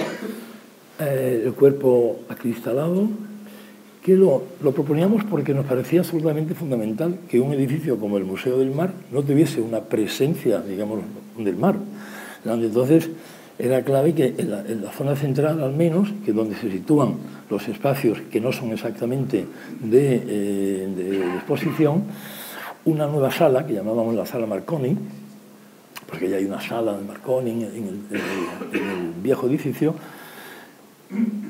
C: el cuerpo acristalado, que lo proponíamos porque nos parecía absolutamente fundamental que un edificio como el Museo del Mar no tuviese una presencia, digamos, del mar. Entonces, era clave que en la zona central, al menos, que es donde se sitúan los espacios que no son exactamente de exposición, una nueva sala, que llamábamos la Sala Marconi, porque ya hay una sala de Marconi en el viejo edificio,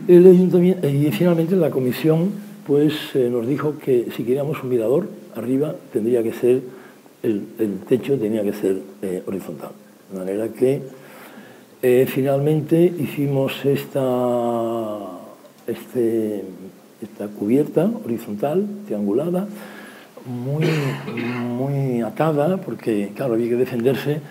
C: y finalmente la comisión pues, nos dijo que si queríamos un mirador, arriba tendría que ser, el techo tenía que ser horizontal. De manera que finalmente hicimos esta cubierta horizontal, triangulada, muy atada, porque claro, había que defenderse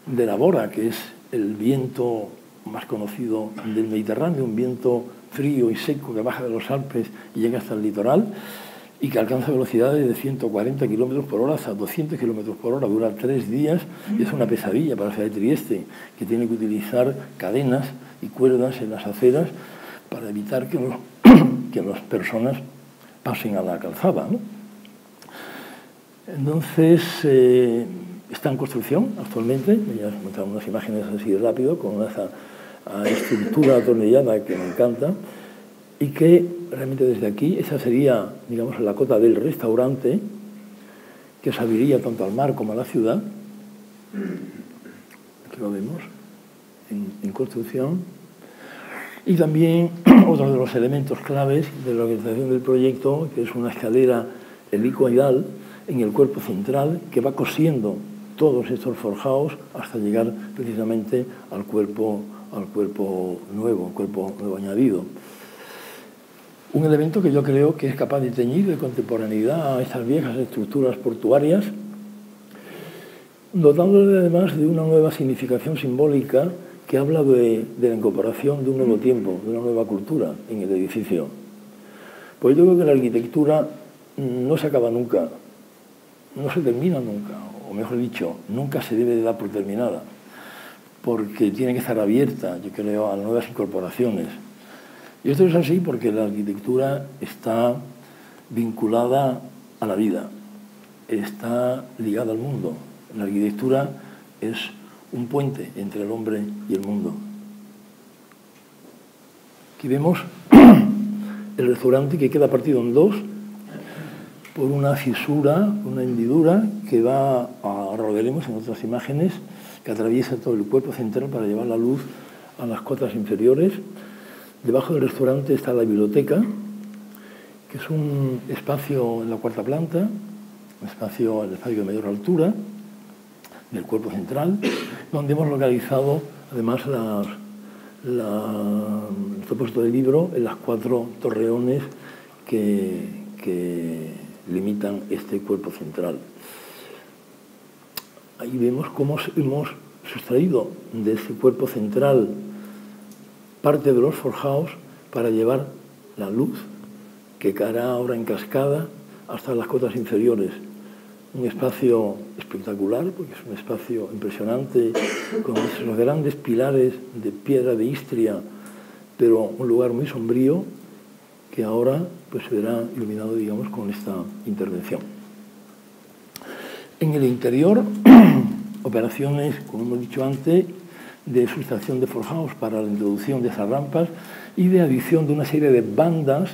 C: de la bora, que es el viento más conocido del Mediterráneo, un viento frío y seco que baja de los Alpes y llega hasta el litoral y que alcanza velocidades de 140 kilómetros por hora hasta 200 kilómetros por hora, dura 3 días y es una pesadilla para la ciudad de Trieste, que tiene que utilizar cadenas y cuerdas en las aceras para evitar que las personas pasen a la calzada, ¿no? Entonces, está en construcción actualmente, ya os he mostrado unas imágenes así rápido, con esa estructura atornillada que me encanta, y que realmente desde aquí, esa sería, digamos, la cota del restaurante, que se abriría tanto al mar como a la ciudad. Aquí lo vemos, en construcción. Y también otro de los elementos claves de la organización del proyecto, que es una escalera helicoidal en el cuerpo central, que va cosiendo todos estos forjados hasta llegar precisamente al cuerpo nuevo añadido. Un elemento que yo creo que es capaz de teñir de contemporaneidad a estas viejas estructuras portuarias, dotándole además de una nueva significación simbólica que habla de la incorporación de un nuevo tiempo, de una nueva cultura en el edificio. Pues yo creo que la arquitectura no se acaba nunca, no se termina nunca, o mejor dicho, nunca se debe de dar por terminada, porque tiene que estar abierta, yo creo, a nuevas incorporaciones. Y esto es así porque la arquitectura está vinculada a la vida, está ligada al mundo. La arquitectura es un puente entre el hombre y el mundo. Aquí vemos el restaurante que queda partido en dos por una fisura, una hendidura que va, ahora lo veremos en otras imágenes, que atraviesa todo el cuerpo central para llevar la luz a las cotas inferiores. Debajo del restaurante está la biblioteca, que es un espacio en la cuarta planta, el espacio de mayor altura del cuerpo central, donde hemos localizado además el propósito del libro en las 4 torreones que limitan este cuerpo central. Ahí vemos cómo hemos sustraído de ese cuerpo central parte de los forjados para llevar la luz que caerá ahora en cascada hasta las cotas inferiores. Un espacio espectacular, porque es un espacio impresionante, con esos grandes pilares de piedra de Istria, pero un lugar muy sombrío que ahora pues, se verá iluminado, digamos, con esta intervención. En el interior, operaciones, como hemos dicho antes, de sustracción de forjados para la introducción de esas rampas y de adición de una serie de bandas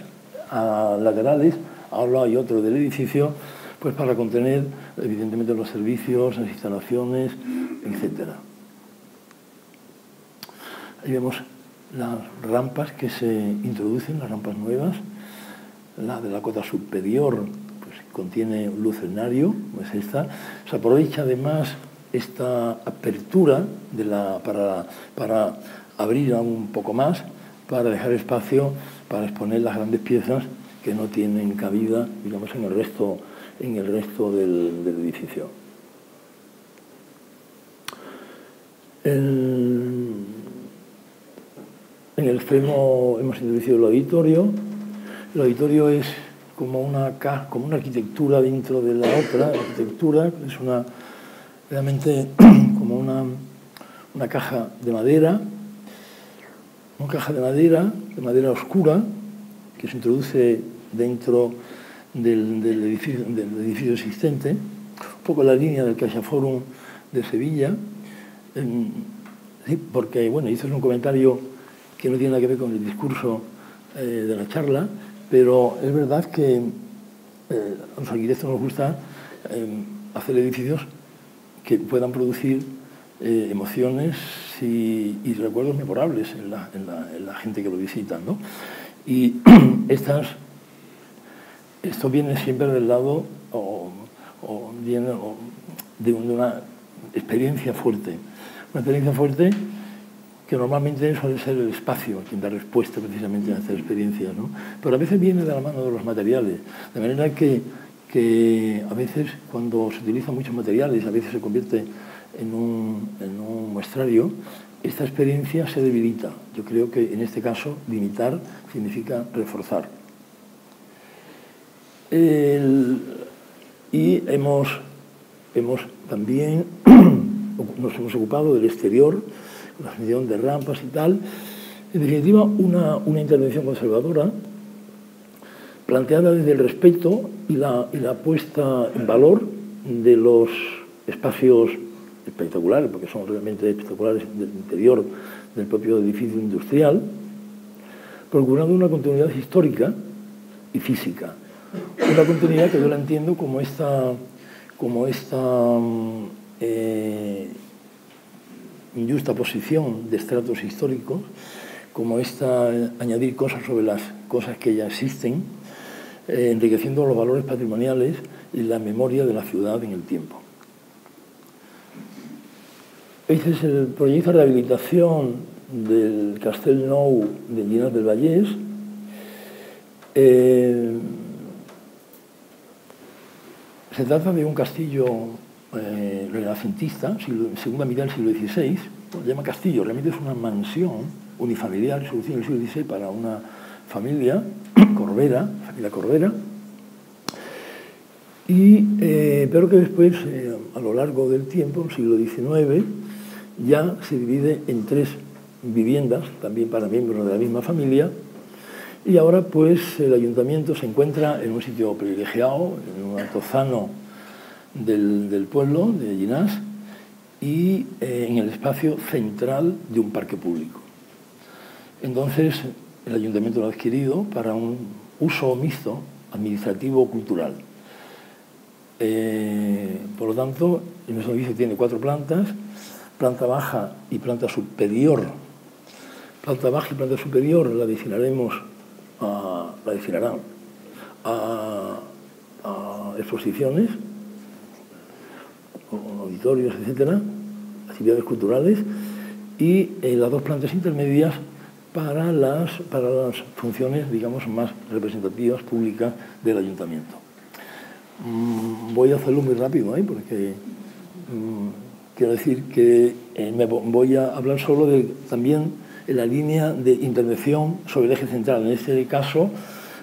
C: laterales a un lado y otro del edificio, pues para contener evidentemente los servicios, las instalaciones, etc. Ahí vemos las rampas que se introducen, las rampas nuevas. La de la cota superior pues, contiene un lucernario, pues esta. Se aprovecha además esta apertura para abrir un poco más, para dejar espacio para exponer las grandes piezas que no tienen cabida, digamos, en el resto del edificio. En el extremo hemos introducido el auditorio. El auditorio es como una arquitectura dentro de la otra arquitectura, es realmente como una caja de madera, de madera oscura, que se introduce dentro del edificio existente, un poco la línea del CaixaForum de Sevilla, sí, porque, bueno, hizo un comentario que no tiene nada que ver con el discurso de la charla, pero es verdad que a los arquitectos nos gusta hacer edificios que puedan producir emociones y recuerdos memorables en la gente que lo visita, ¿no? Y esto viene siempre del lado de una experiencia fuerte. Una experiencia fuerte que normalmente suele ser el espacio quien da respuesta precisamente a esta experiencia, ¿no? Pero a veces viene de la mano de los materiales, de manera que a veces cuando se utilizan muchos materiales, a veces se convierte en un muestrario, esta experiencia se debilita. Yo creo que en este caso limitar significa reforzar. Y también nos hemos ocupado del exterior, la gestión de rampas y tal. En definitiva, una intervención conservadora planteada desde el respeto y la puesta en valor de los espacios espectaculares, porque son realmente espectaculares del interior del propio edificio industrial, procurando una continuidad histórica y física. Una continuidad que yo la entiendo como esta injusta posición de estratos históricos, como añadir cosas sobre las cosas que ya existen, enriqueciendo los valores patrimoniales y la memoria de la ciudad en el tiempo. Este es el proyecto de rehabilitación del Castell Nou de Llinars del Vallès. Se trata de un castillo renacentista, segunda mitad del siglo XVI. Se llama castillo, realmente es una mansión unifamiliar, introducida en el siglo XVI para una familia Corbera, familia Corbera. Pero que después, a lo largo del tiempo, en el siglo XIX, ya se divide en 3 viviendas, también para miembros de la misma familia, y ahora pues el ayuntamiento se encuentra en un sitio privilegiado, en un altozano del pueblo de Llinars, y en el espacio central de un parque público. Entonces el ayuntamiento lo ha adquirido para un uso mixto, administrativo-cultural. Por lo tanto, nuestro edificio tiene 4 plantas, planta baja y planta superior. Planta baja y planta superior la destinarán a exposiciones, auditorios, etcétera, actividades culturales, y las 2 plantas intermedias para las funciones, digamos, más representativas, públicas del ayuntamiento. Voy a hacerlo muy rápido, porque quiero decir que me voy a hablar solo también en la línea de intervención sobre el eje central. En este caso,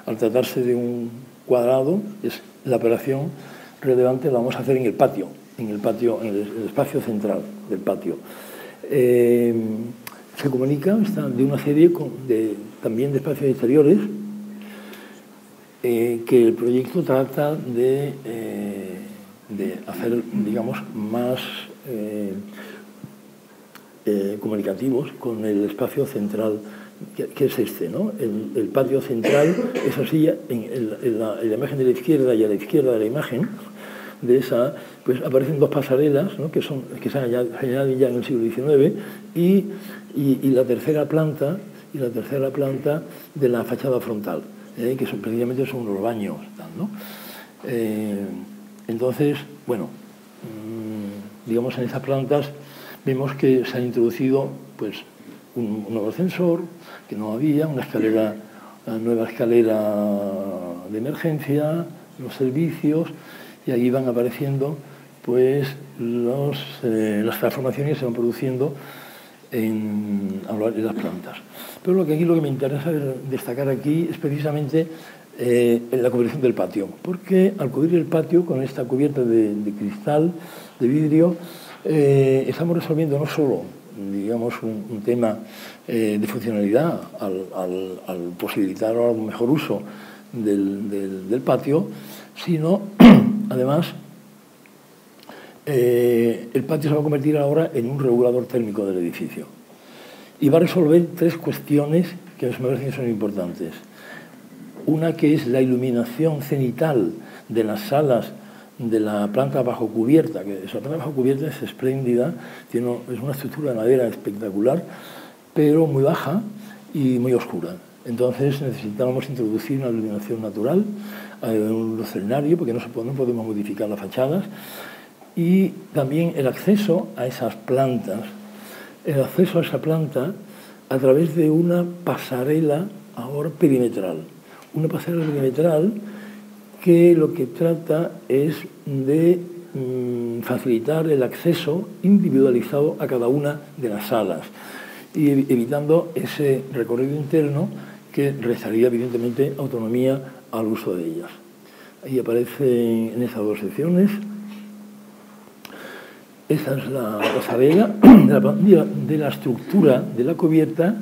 C: al tratarse de un cuadrado, es la operación relevante la vamos a hacer en el patio, en el espacio central del patio. Se comunica de una serie también de espacios exteriores que el proyecto trata de hacer, digamos, más comunicativos con el espacio central, que es este, ¿no? El patio central es así, en la imagen de la izquierda y a la izquierda de la imagen de esa, pues aparecen 2 pasarelas, ¿no? que se han añadido ya en el siglo XIX, y la tercera planta de la fachada frontal, que precisamente son los baños, ¿no? Entonces, bueno, digamos, en esas plantas vemos que se ha introducido pues un nuevo ascensor que no había, una nueva escalera de emergencia, los servicios, y ahí van apareciendo pues las transformaciones que se van produciendo en las plantas. Pero lo que me interesa destacar aquí es precisamente la conversión del patio, porque al cubrir el patio con esta cubierta de cristal, de vidrio, estamos resolviendo no solo, digamos, un tema de funcionalidad al posibilitar un mejor uso del patio, sino además el patio se va a convertir ahora en un regulador térmico del edificio y va a resolver 3 cuestiones que me parecen que son importantes. Una, que es la iluminación cenital de las salas de la planta bajo cubierta, que esa planta bajo cubierta es espléndida, es una estructura de madera espectacular, pero muy baja y muy oscura. Entonces necesitábamos introducir una iluminación natural, un lucernario, porque no podemos modificar las fachadas, y también el acceso a esas plantas, a través de una pasarela ahora perimetral. Una pasarela perimetral que lo que trata es de facilitar el acceso individualizado a cada una de las salas y evitando ese recorrido interno que restaría evidentemente autonomía al uso de ellas. Ahí aparece en esas 2 secciones. Esa es la pasarela. De la estructura de la cubierta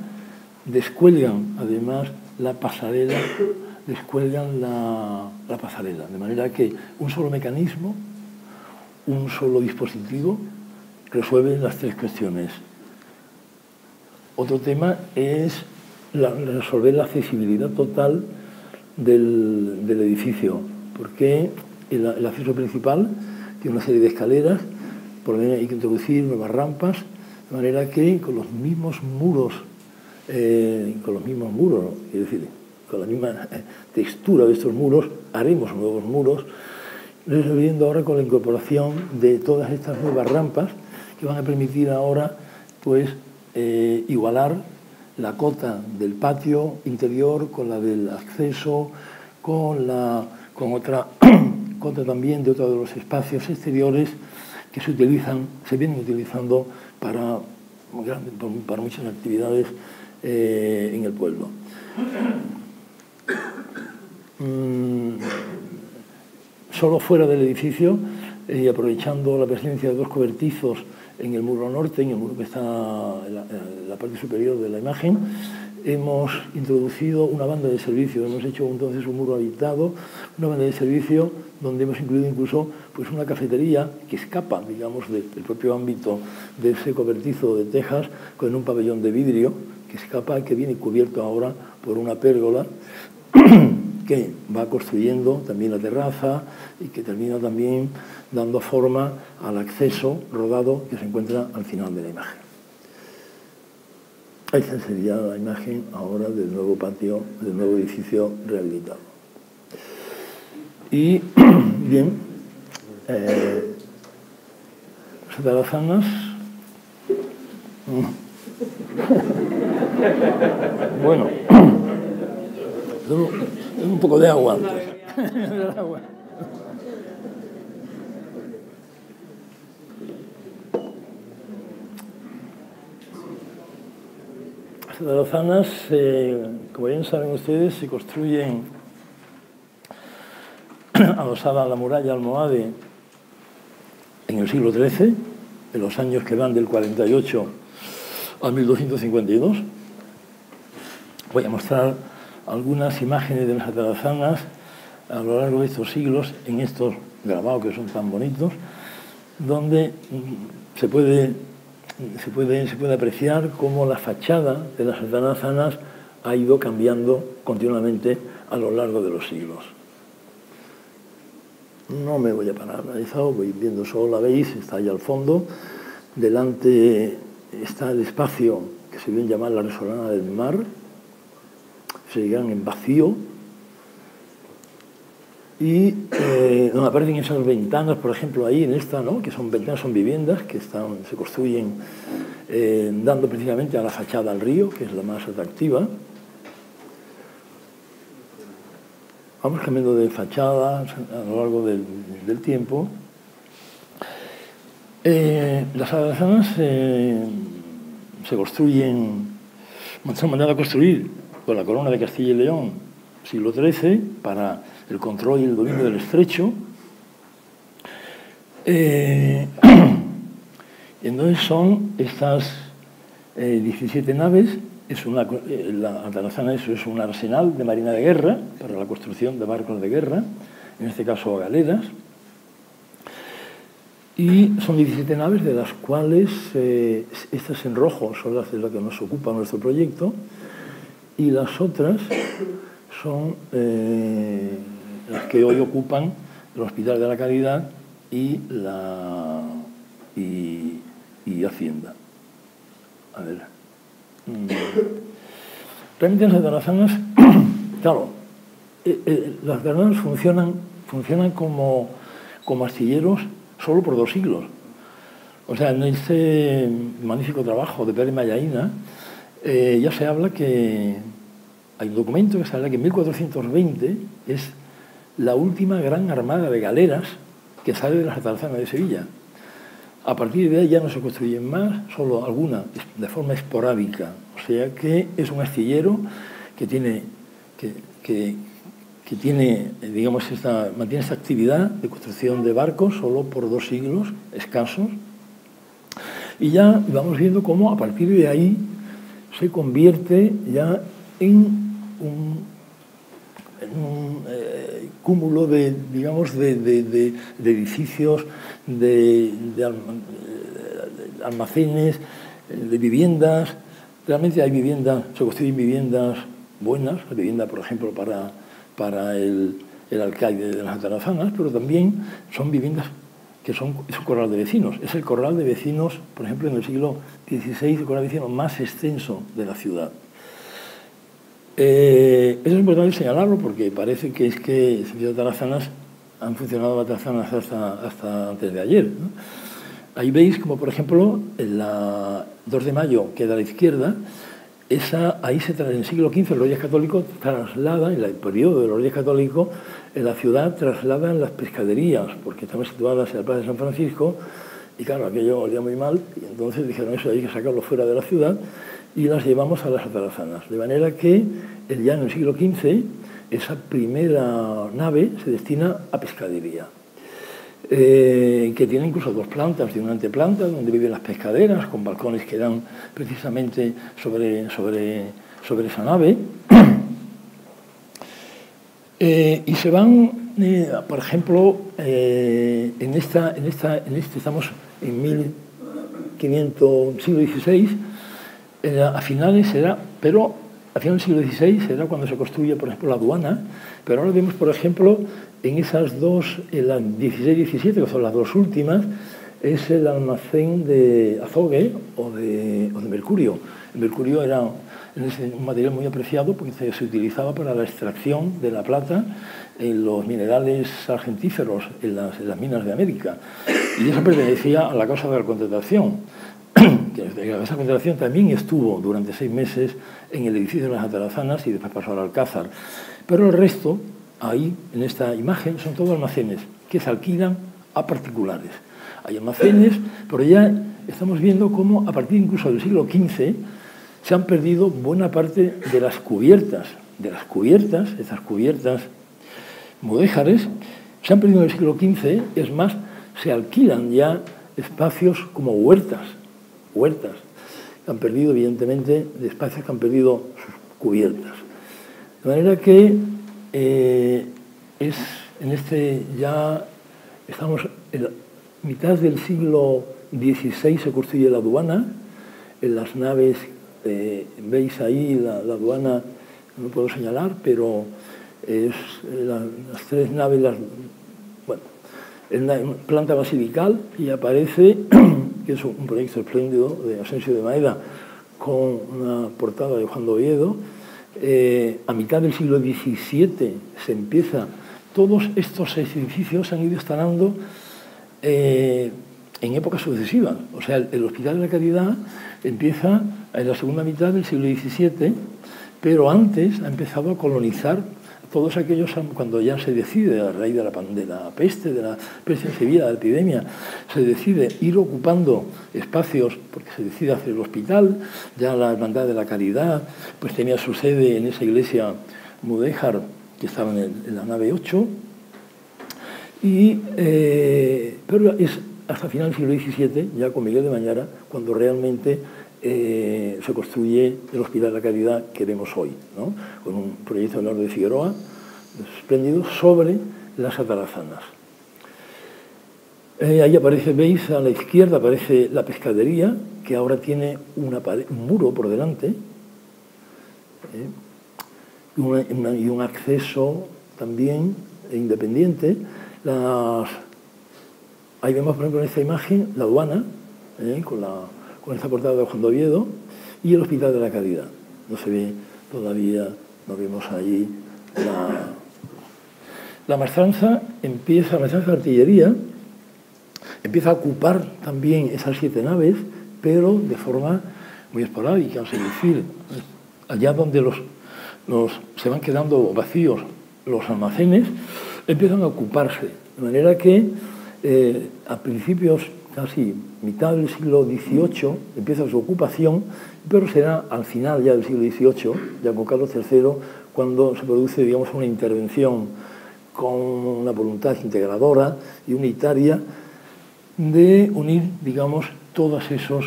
C: descuelgan además la pasarela, de manera que un solo mecanismo, un solo dispositivo resuelve las 3 cuestiones. Otro tema es resolver la accesibilidad total del edificio, porque el acceso principal tiene una serie de escaleras, por lo menos hay que introducir nuevas rampas, de manera que con los mismos muros, es decir, con la misma textura de estos muros, haremos nuevos muros, resolviendo ahora con la incorporación de todas estas nuevas rampas que van a permitir ahora pues igualar la cota del patio interior con la del acceso, con otra cota también de otro de los espacios exteriores que se vienen utilizando para muchas actividades en el pueblo. Solo fuera del edificio, y aprovechando la presencia de dos cobertizos en el muro norte, en el muro que está en la parte superior de la imagen, hemos introducido una banda de servicio. Hemos hecho entonces un muro habitado, una banda de servicio donde hemos incluido incluso pues, una cafetería que escapa, digamos, del propio ámbito de ese cobertizo de tejas, con un pabellón de vidrio que escapa, que viene cubierto ahora por una pérgola que va construyendo también la terraza y que termina también dando forma al acceso rodado que se encuentra al final de la imagen. Esta sería la imagen ahora del nuevo patio, del nuevo edificio rehabilitado. Y, bien, las atarazanas. Bueno, un poco de agua antes. Las atarazanas, como bien saben ustedes, se construyen adosada a la muralla almohade en el siglo XIII, en los años que van del 48 al 1252. Voy a mostrar algunas imágenes de las atarazanas a lo largo de estos siglos, en estos grabados que son tan bonitos, donde se puede apreciar cómo la fachada de las atarazanas ha ido cambiando continuamente a lo largo de los siglos. No me voy a parar analizado, voy viendo solo, la veis, está ahí al fondo. Delante está el espacio que se viene a llamar la Resolana del Mar, se llegan en vacío, y donde aparecen esas ventanas, por ejemplo, ahí en esta, ¿no? Que son ventanas, son viviendas que se construyen dando precisamente a la fachada al río, que es la más atractiva. Vamos cambiando de fachadas a lo largo del tiempo. Las atarazanas se construyen, se han mandado a construir con la corona de Castilla y León, siglo XIII, para el control y el dominio del estrecho. Entonces son estas 17 naves. La atarazana es un arsenal de marina de guerra para la construcción de barcos de guerra, en este caso galeras. Y son 17 naves, de las cuales estas en rojo son las de las que nos ocupa nuestro proyecto, y las otras son las que hoy ocupan el Hospital de la Caridad y Hacienda. A ver. Realmente las atarazanas, claro, las atarazanas funcionan como astilleros solo por 2 siglos. O sea, en este magnífico trabajo de Pérez Mallaína ya se habla que hay un documento que se habla que en 1420 es la última gran armada de galeras que sale de las atarazanas de Sevilla. A partir de ahí ya no se construyen más, solo alguna de forma esporádica. O sea que es un astillero que digamos, mantiene esta actividad de construcción de barcos solo por 2 siglos escasos. Y ya vamos viendo cómo a partir de ahí se convierte ya en un cúmulo de edificios, de almacenes, de viviendas. Realmente hay viviendas, se construyen viviendas buenas, la vivienda, por ejemplo, para el alcaide de las atarazanas, pero también son viviendas que es un corral de vecinos. Es el corral de vecinos, por ejemplo, en el siglo XVI, el corral de vecinos más extenso de la ciudad. Eso es importante señalarlo porque parece que es que las atarazanas han funcionado las atarazanas hasta antes de ayer, ¿no? Ahí veis como, por ejemplo, en la 2 de mayo, que da a la izquierda, ahí en el siglo XV los Reyes Católicos trasladan, en el periodo de los Reyes Católicos, en la ciudad trasladan las pescaderías, porque estaban situadas en la Plaza de San Francisco, y claro, aquello olía muy mal, y entonces dijeron eso, hay que sacarlo fuera de la ciudad, y las llevamos a las atarazanas. De manera que ya en el siglo XV esa primera nave se destina a pescadería, que tiene incluso dos plantas. Tiene una anteplanta donde viven las pescaderas, con balcones que dan precisamente sobre esa nave. Y se van, por ejemplo, estamos en 1500, siglo XVI, a finales del siglo XVI será cuando se construye, por ejemplo, la aduana, pero ahora vemos, por ejemplo, en esas dos, en la 16 y 17, que son las dos últimas, es el almacén de azogue o de mercurio. El mercurio era un material muy apreciado porque se utilizaba para la extracción de la plata en los minerales argentíferos en las minas de América. Y eso pertenecía a la Casa de la Contratación. La Casa de la Contratación también estuvo durante 6 meses en el edificio de las Atarazanas y después pasó al Alcázar. Pero el resto, ahí en esta imagen, son todos almacenes que se alquilan a particulares. Hay almacenes, pero ya estamos viendo cómo a partir incluso del siglo XV se han perdido buena parte de las cubiertas. Estas cubiertas mudéjares, se han perdido en el siglo XV, es más, se alquilan ya espacios como huertas. Han perdido, evidentemente, de espacios que han perdido sus cubiertas. De manera que ya estamos en la mitad del siglo XVI, se construye la aduana. En las naves, veis ahí la aduana, no puedo señalar, pero las 3 naves, en una planta basilical, y aparece, que es un proyecto espléndido de Asensio de Maeda, con una portada de Juan de Oviedo. A mitad del siglo XVII se empieza, todos estos edificios se han ido instalando en épocas sucesivas. O sea, el Hospital de la Caridad empieza en la segunda mitad del siglo XVII, pero antes ha empezado a colonizar todos aquellos, cuando ya se decide, a raíz de la peste, de la peste en Sevilla, de la epidemia, se decide ir ocupando espacios, porque se decide hacer el hospital. Ya la Hermandad de la Caridad pues tenía su sede en esa iglesia mudéjar que estaba en la nave 8, pero es hasta final del siglo XVII, ya con Miguel de Mañara, cuando realmente se construye el Hospital de la Caridad que vemos hoy, ¿no? Con un proyecto de Leonardo de Figueroa espléndido sobre las atarazanas. Ahí aparece, veis, a la izquierda aparece la pescadería, que ahora tiene un muro por delante, y un acceso también independiente. Ahí vemos, por ejemplo, en esta imagen, la aduana, con esta portada de Juan de Oviedo, y el Hospital de la Caridad. No se ve todavía, no vemos ahí la maestranza. La maestranza de artillería empieza a ocupar también esas 7 naves, pero de forma muy esporádica. Es decir, allá donde se van quedando vacíos los almacenes, empiezan a ocuparse. De manera que a principios, casi mitad del siglo XVIII, empieza su ocupación, pero será al final ya del siglo XVIII, ya con Carlos III, cuando se produce, digamos, una intervención con una voluntad integradora y unitaria de unir, digamos, todas esas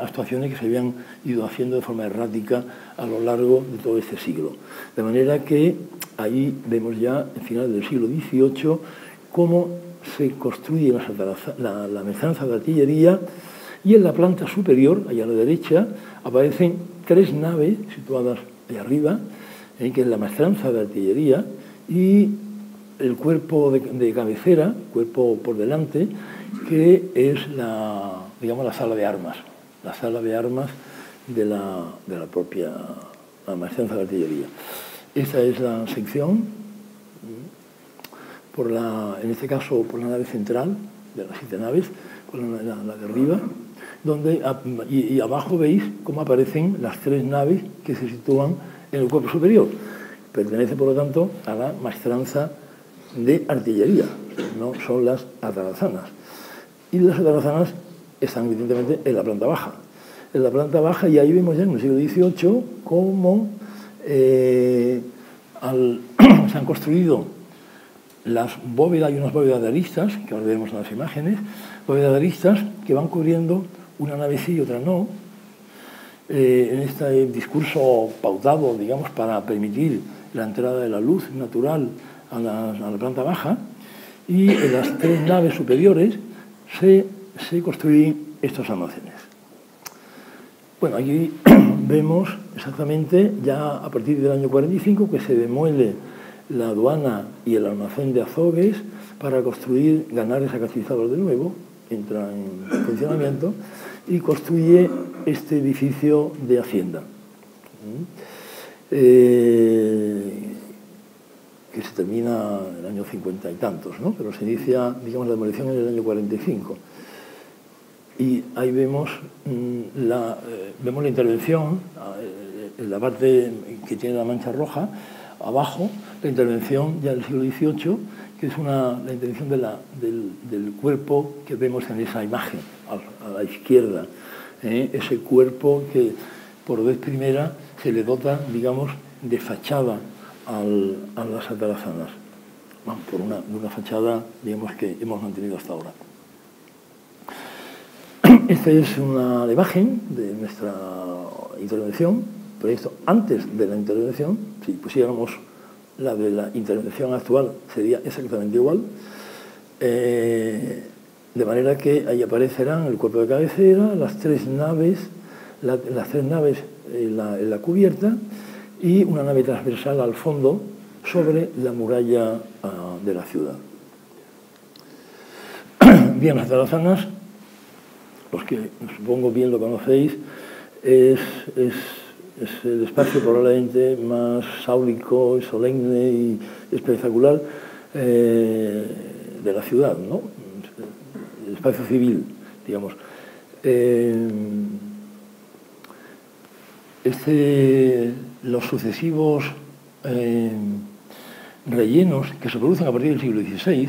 C: actuaciones que se habían ido haciendo de forma errática a lo largo de todo este siglo. De manera que ahí vemos ya, al final del siglo XVIII, cómo se construye la maestranza de artillería, y en la planta superior, allá a la derecha, aparecen 3 naves situadas allá arriba, que es la maestranza de artillería, y el cuerpo de cabecera, cuerpo por delante, que es la sala de armas, de la propia maestranza de artillería. Esta es la sección, en este caso por la nave central, de las 7 naves, por la de arriba, y abajo veis cómo aparecen las 3 naves que se sitúan en el cuerpo superior. Pertenece, por lo tanto, a la maestranza de artillería, no son las atarazanas. Y las atarazanas están, evidentemente, en la planta baja. En la planta baja, y ahí vemos ya en el siglo XVIII cómo se han construido las bóvedas, hay unas bóvedas de aristas, que ahora vemos en las imágenes, bóvedas de aristas que van cubriendo una nave sí y otra no, en este discurso pautado, digamos, para permitir la entrada de la luz natural a la planta baja, y en las 3 naves superiores se construyen estos almacenes. Bueno, aquí vemos exactamente, ya a partir del año 45, que se demuele la aduana y el almacén de azogues para construir Ganares Acastizados de nuevo, entra en funcionamiento, y construye este edificio de Hacienda, que se termina en el año 50 y tantos, ¿no? Pero se inicia, digamos, la demolición en el año 45. Y ahí vemos la intervención, en la parte que tiene la mancha roja, abajo, la intervención ya del siglo XVIII, que es la intervención del cuerpo que vemos en esa imagen, a la izquierda. Ese cuerpo que por vez primera se le dota, digamos, de fachada a las atarazanas, por una fachada, digamos, que hemos mantenido hasta ahora. Esta es una imagen de nuestra intervención, pero esto antes de la intervención. Si pusiéramos la de la intervención actual sería exactamente igual, de manera que ahí aparecerán el cuerpo de cabecera, las 3 naves, en la cubierta, y una nave transversal al fondo sobre la muralla de la ciudad. Bien, las atarazanas, los que supongo bien lo conocéis, es el espacio probablemente más sáulico, solemne y espectacular de la ciudad, ¿no? El espacio civil, digamos. Los sucesivos rellenos que se producen a partir del siglo XVI,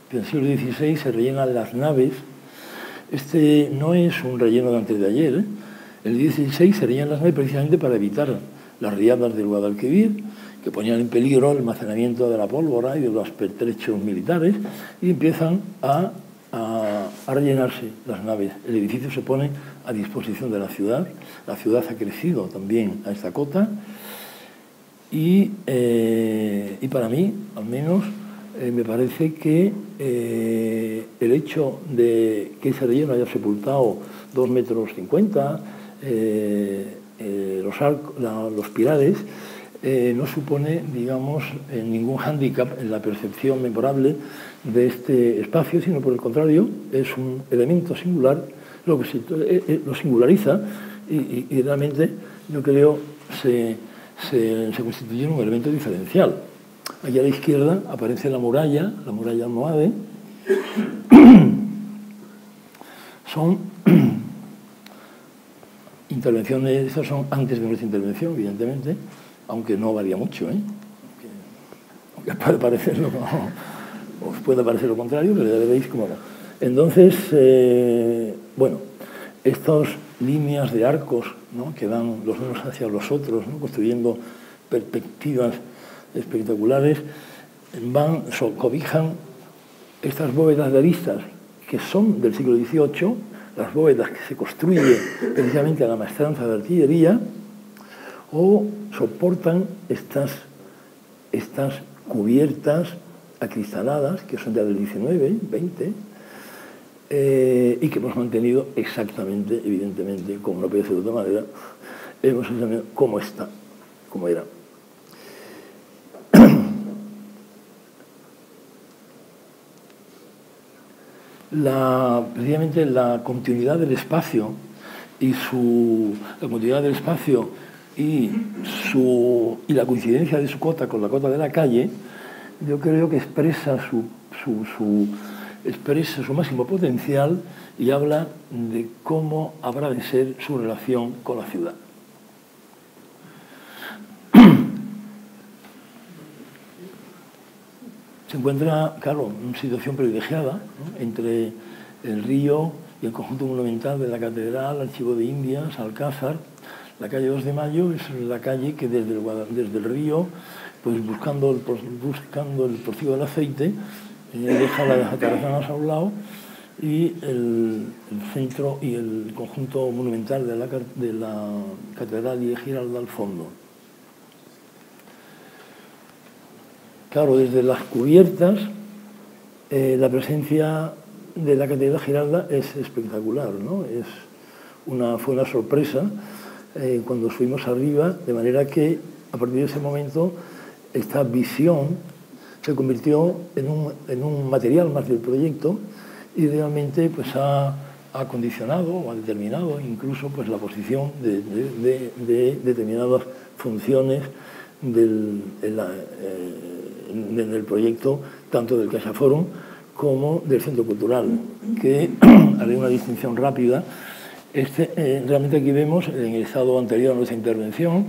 C: que en el siglo XVI se rellenan las naves. Este no es un relleno de antes de ayer, ¿eh? En el XVI se rellenan las naves precisamente para evitar las riadas del Guadalquivir, que ponían en peligro el almacenamiento de la pólvora y de los pertrechos militares, y empiezan a rellenarse las naves. El edificio se pone a disposición de la ciudad ha crecido también a esta cota, y para mí, al menos, me parece que el hecho de que ese relleno haya sepultado 2,50 metros, los pilares, no supone, digamos, ningún hándicap en la percepción memorable de este espacio, sino por el contrario, es un elemento singular, lo singulariza y realmente, yo creo, se constituye en un elemento diferencial. Allí a la izquierda aparece la muralla almohade. Son intervenciones, estas son antes de nuestra intervención, evidentemente, aunque no varía mucho, aunque puede parecer os puede parecer lo contrario, pero ya veréis cómo va. Entonces, bueno, estas líneas de arcos, ¿no?, que van los unos hacia los otros, ¿no?, construyendo perspectivas espectaculares, cobijan estas bóvedas de aristas que son del siglo XVIII, las bóvedas que se construyen precisamente a la maestranza de artillería, o soportan estas cubiertas acristaladas, que son ya del XIX, XX, y que hemos mantenido exactamente, evidentemente, como no puede ser de otra manera, hemos examinado cómo está, cómo era. Precisamente la continuidad del espacio y la coincidencia de su cota con la cota de la calle, yo creo que expresa expresa su máximo potencial y habla de cómo habrá de ser su relación con la ciudad. Se encuentra, claro, en una situación privilegiada, ¿no?, entre el río y el conjunto monumental de la Catedral, Archivo de Indias, Alcázar. La calle 2 de Mayo es la calle que desde el río, pues buscando el Portillo del Aceite, deja las atarazanas a un lado y el centro y el conjunto monumental de la Catedral y de Giralda al fondo. Claro, desde las cubiertas, la presencia de la Catedral Giralda es espectacular, ¿no? Fue una sorpresa cuando subimos arriba, de manera que a partir de ese momento esta visión se convirtió en un material más del proyecto y realmente pues, ha condicionado o ha determinado incluso pues, la posición de determinadas funciones del proyecto, tanto del CaixaForum como del Centro Cultural, que haré una distinción rápida. Realmente aquí vemos, en el estado anterior a nuestra intervención,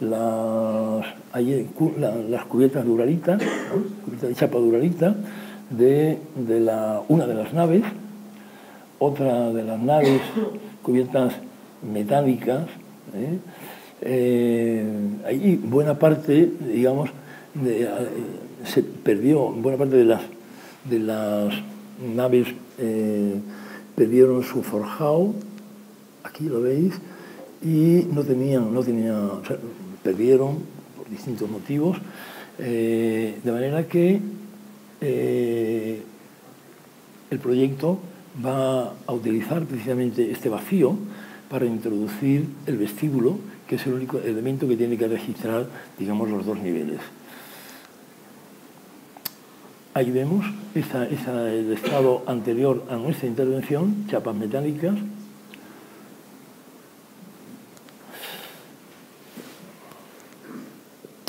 C: las cubiertas de uralita, ¿no?, cubiertas de chapa de uralita, de una de las naves, otra de las naves, cubiertas metálicas. Ahí buena parte, digamos, se perdió, buena parte de las naves perdieron su forjado, aquí lo veis, y no tenían, o sea, perdieron por distintos motivos, de manera que el proyecto va a utilizar precisamente este vacío para introducir el vestíbulo, que es el único elemento que tiene que registrar, digamos, los dos niveles. Ahí vemos el estado anterior a nuestra intervención, chapas metálicas.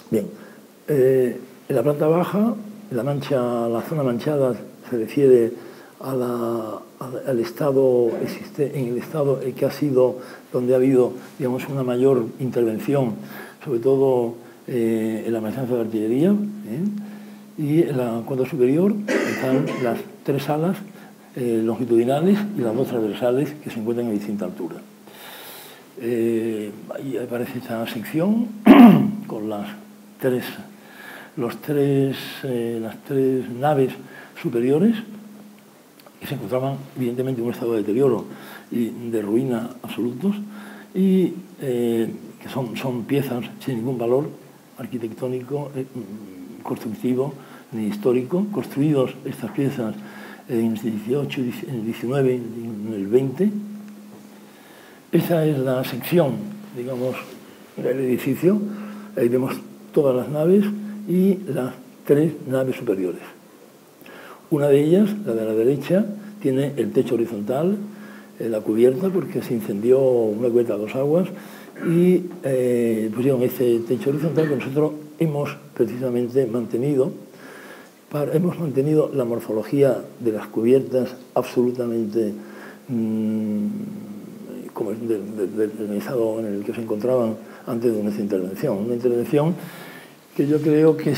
C: Bien, en la planta baja, la zona manchada se refiere al estado en el estado que ha sido, donde ha habido, digamos, una mayor intervención, sobre todo en la maestranza de artillería, y en la cuadra superior están las tres salas longitudinales y las dos transversales que se encuentran a distinta altura. Ahí aparece esta sección con las tres naves superiores, que se encontraban evidentemente en un estado de deterioro y de ruina absolutos, y que son piezas sin ningún valor arquitectónico, constructivo ni histórico, construidos estas piezas en el 18, en el 19, en el 20. Esa es la sección, digamos, del edificio. Ahí vemos todas las naves y las tres naves superiores. Una de ellas, la de la derecha, tiene el techo horizontal, la cubierta, porque se incendió una cubierta a dos aguas, y pusieron este techo horizontal que nosotros hemos precisamente mantenido. Hemos mantenido la morfología de las cubiertas absolutamente como del estado en el que se encontraban antes de nuestra intervención. Una intervención que yo creo que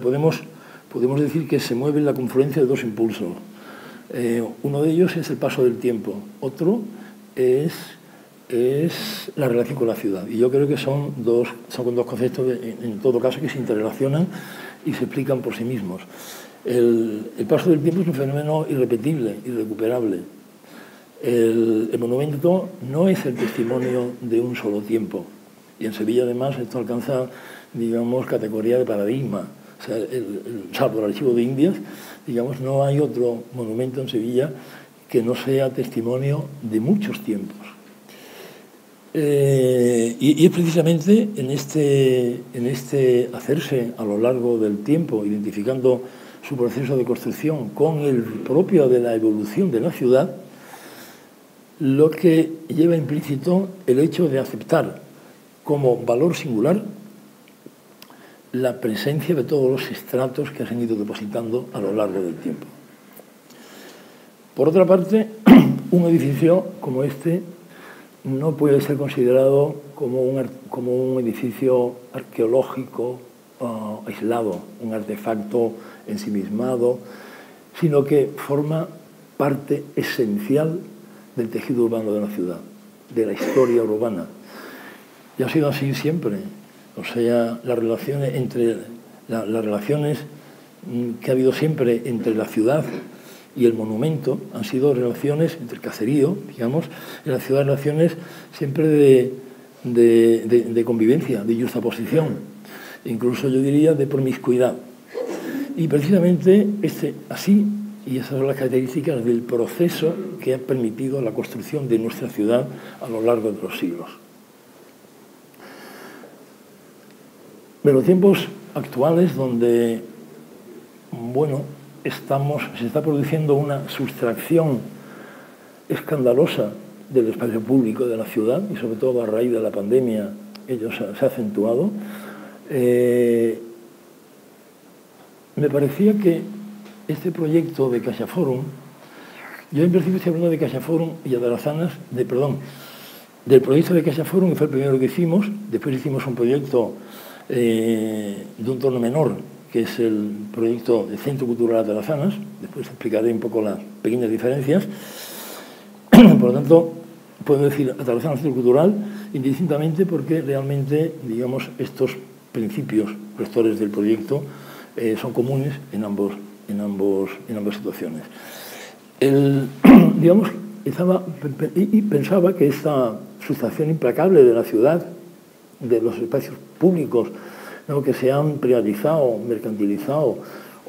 C: podemos decir que se mueve en la confluencia de dos impulsos. Uno de ellos es el paso del tiempo, otro es la relación con la ciudad. Y yo creo que son dos conceptos, en todo caso, que se interrelacionan y se explican por sí mismos. El paso del tiempo es un fenómeno irrepetible, irrecuperable. El monumento no es el testimonio de un solo tiempo. Y en Sevilla, además, esto alcanza, digamos, categoría de paradigma. O sea, salvo el Archivo de Indias, digamos, no hay otro monumento en Sevilla que no sea testimonio de muchos tiempos. Y es precisamente en este hacerse a lo largo del tiempo, identificando su proceso de construcción con el propio de la evolución de la ciudad, lo que lleva implícito el hecho de aceptar como valor singular la presencia de todos los estratos que se han ido depositando a lo largo del tiempo. Por otra parte, un edificio como este no puede ser considerado como un edificio arqueológico aislado, un artefacto ensimismado, sino que forma parte esencial del tejido urbano de la ciudad, de la historia urbana. Y ha sido así siempre. O sea, las relaciones que ha habido siempre entre la ciudad y el monumento han sido relaciones entre el caserío, digamos, en la ciudad, relaciones siempre de convivencia, de justaposición, incluso yo diría de promiscuidad. Y precisamente así, y esas son las características del proceso que ha permitido la construcción de nuestra ciudad a lo largo de los siglos. En los tiempos actuales, donde, bueno, se está produciendo una sustracción escandalosa del espacio público de la ciudad, y sobre todo a raíz de la pandemia ello se ha acentuado, me parecía que este proyecto de CaixaForum, yo en principio estoy hablando de CaixaForum y Atarazanas, del proyecto de CaixaForum, que fue el primero que hicimos. Después hicimos un proyecto de un tono menor, que es el proyecto del Centro Cultural Atarazanas. Después explicaré un poco las pequeñas diferencias. Por lo tanto, puedo decir Atarazanas Centro Cultural indistintamente porque realmente, digamos, estos principios rectores del proyecto son comunes en ambas situaciones. Digamos, pensaba que esta sustracción implacable de la ciudad, de los espacios públicos, ¿no?, que se han privatizado, mercantilizado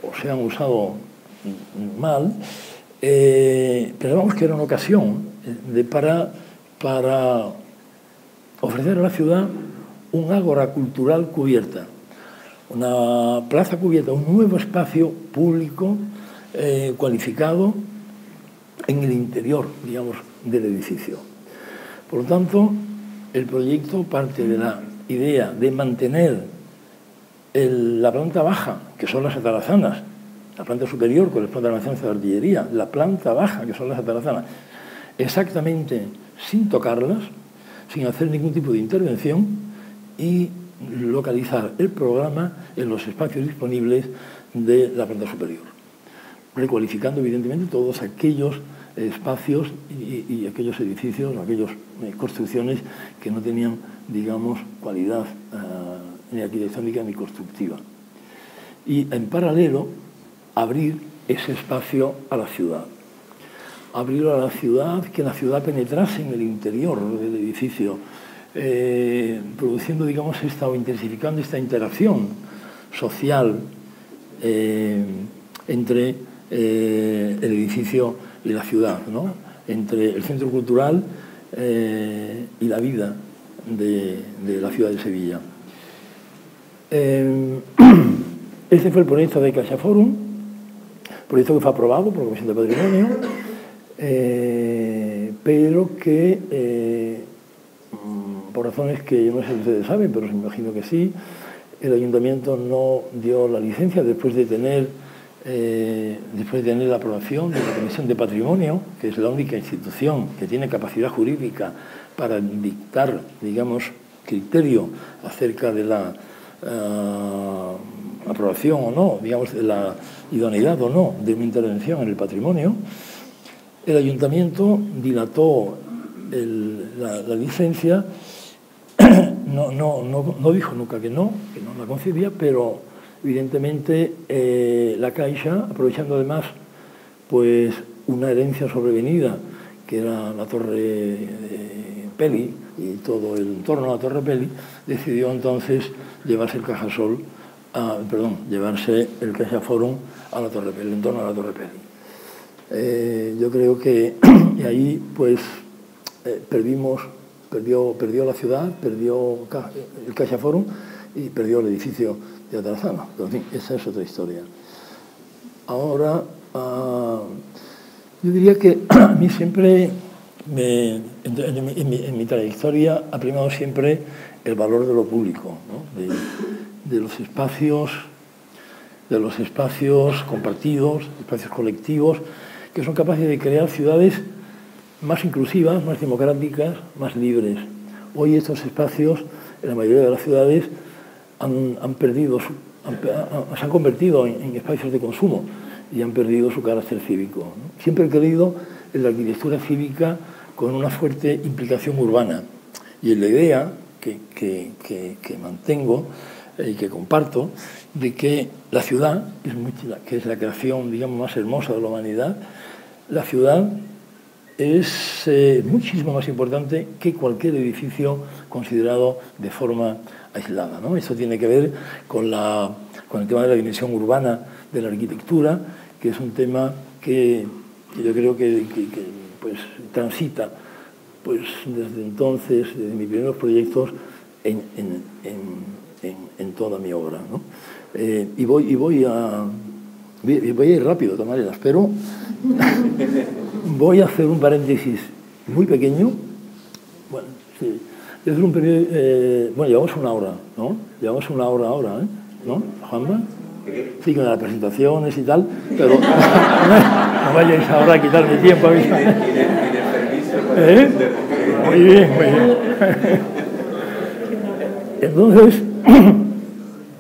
C: o se han usado mal, pensábamos que era una ocasión para ofrecer a la ciudad un ágora cultural cubierta, una plaza cubierta, un nuevo espacio público cualificado en el interior, digamos, del edificio. Por lo tanto, el proyecto parte de la idea de mantener la planta baja, que son las atarazanas, la planta superior corresponde a la almacenes de artillería, la planta baja, que son las atarazanas, exactamente sin tocarlas, sin hacer ningún tipo de intervención, y localizar el programa en los espacios disponibles de la planta superior, recualificando evidentemente todos aquellos espacios y aquellos edificios, aquellas construcciones que no tenían, digamos, cualidad ni arquitectónica ni constructiva. Y en paralelo, abrir ese espacio a la ciudad. Abrirlo a la ciudad, que la ciudad penetrase en el interior del edificio, produciendo, digamos, o intensificando esta interacción social entre el edificio y la ciudad, ¿no?, entre el centro cultural y la vida de la ciudad de Sevilla. Este fue el proyecto de CaixaForum, proyecto que fue aprobado por la Comisión de Patrimonio, pero que, por razones que yo no sé si ustedes saben, pero me imagino que sí, el Ayuntamiento no dio la licencia después de tener la aprobación de la Comisión de Patrimonio, que es la única institución que tiene capacidad jurídica para dictar, digamos, criterio acerca de la aprobación o no, digamos, de la idoneidad o no de una intervención en el patrimonio. El Ayuntamiento dilató la licencia, no dijo nunca que no la concedía, pero evidentemente la Caixa, aprovechando además pues una herencia sobrevenida, que era la Torre Peli y todo el entorno de la Torre Peli, decidió entonces llevarse el llevarse el CaixaForum a la Torre Peli, el entorno de la Torre Peli. Yo creo que y ahí pues perdió la ciudad, perdió el CaixaForum y perdió el edificio de Atarazanas. Pero en fin, esa es otra historia. Ahora, yo diría que a mí siempre, en mi trayectoria, ha primado siempre el valor de lo público, ¿no?, de los espacios compartidos, espacios colectivos, que son capaces de crear ciudades más inclusivas, más democráticas, más libres. Hoy estos espacios, en la mayoría de las ciudades, se han convertido en espacios de consumo y han perdido su carácter cívico, ¿no? Siempre he creído en la arquitectura cívica con una fuerte implicación urbana, y en la idea que mantengo y que comparto de que la ciudad, que es la creación, digamos, más hermosa de la humanidad, la ciudad es muchísimo más importante que cualquier edificio considerado de forma aislada, ¿no? Esto tiene que ver con el tema de la dimensión urbana de la arquitectura, que es un tema que yo creo que pues, transita pues, desde entonces, desde mis primeros proyectos, en toda mi obra, ¿no? Y voy a ir rápido de todas maneras, pero voy a hacer un paréntesis muy pequeño. Bueno, sí. Voy a hacer un periodo, bueno, llevamos una hora, ¿no? Llevamos una hora ahora, ¿no, Juanma? Sí, con las presentaciones y tal, pero no vayáis ahora a quitarme tiempo a mí. Muy bien, muy bien. Entonces,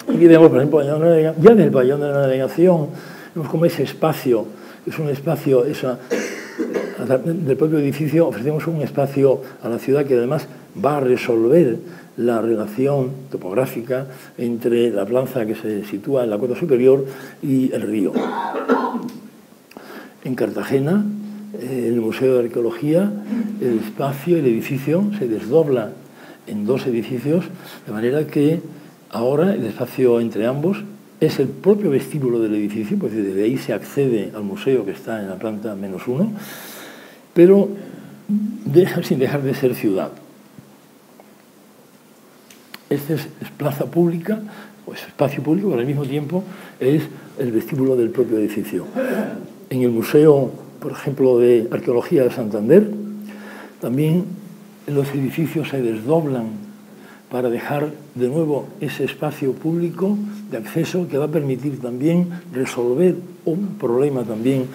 C: aquí tenemos, por ejemplo, ya desde el pabellón de la navegación, vemos como ese espacio, es un espacio, del propio edificio ofrecemos un espacio a la ciudad que además va a resolver la relación topográfica entre la plaza que se sitúa en la cota superior y el río. En Cartagena, en el Museo de Arqueología, el espacio, el edificio se desdobla en dos edificios, de manera que ahora el espacio entre ambos es el propio vestíbulo del edificio, pues desde ahí se accede al museo que está en la planta -1, pero sin dejar de ser ciudad. Este es plaza pública, o es espacio público, pero al mismo tiempo es el vestíbulo del propio edificio. En el Museo, por ejemplo, de Arqueología de Santander, también los edificios se desdoblan para dejar de nuevo ese espacio público de acceso que va a permitir también resolver un problema también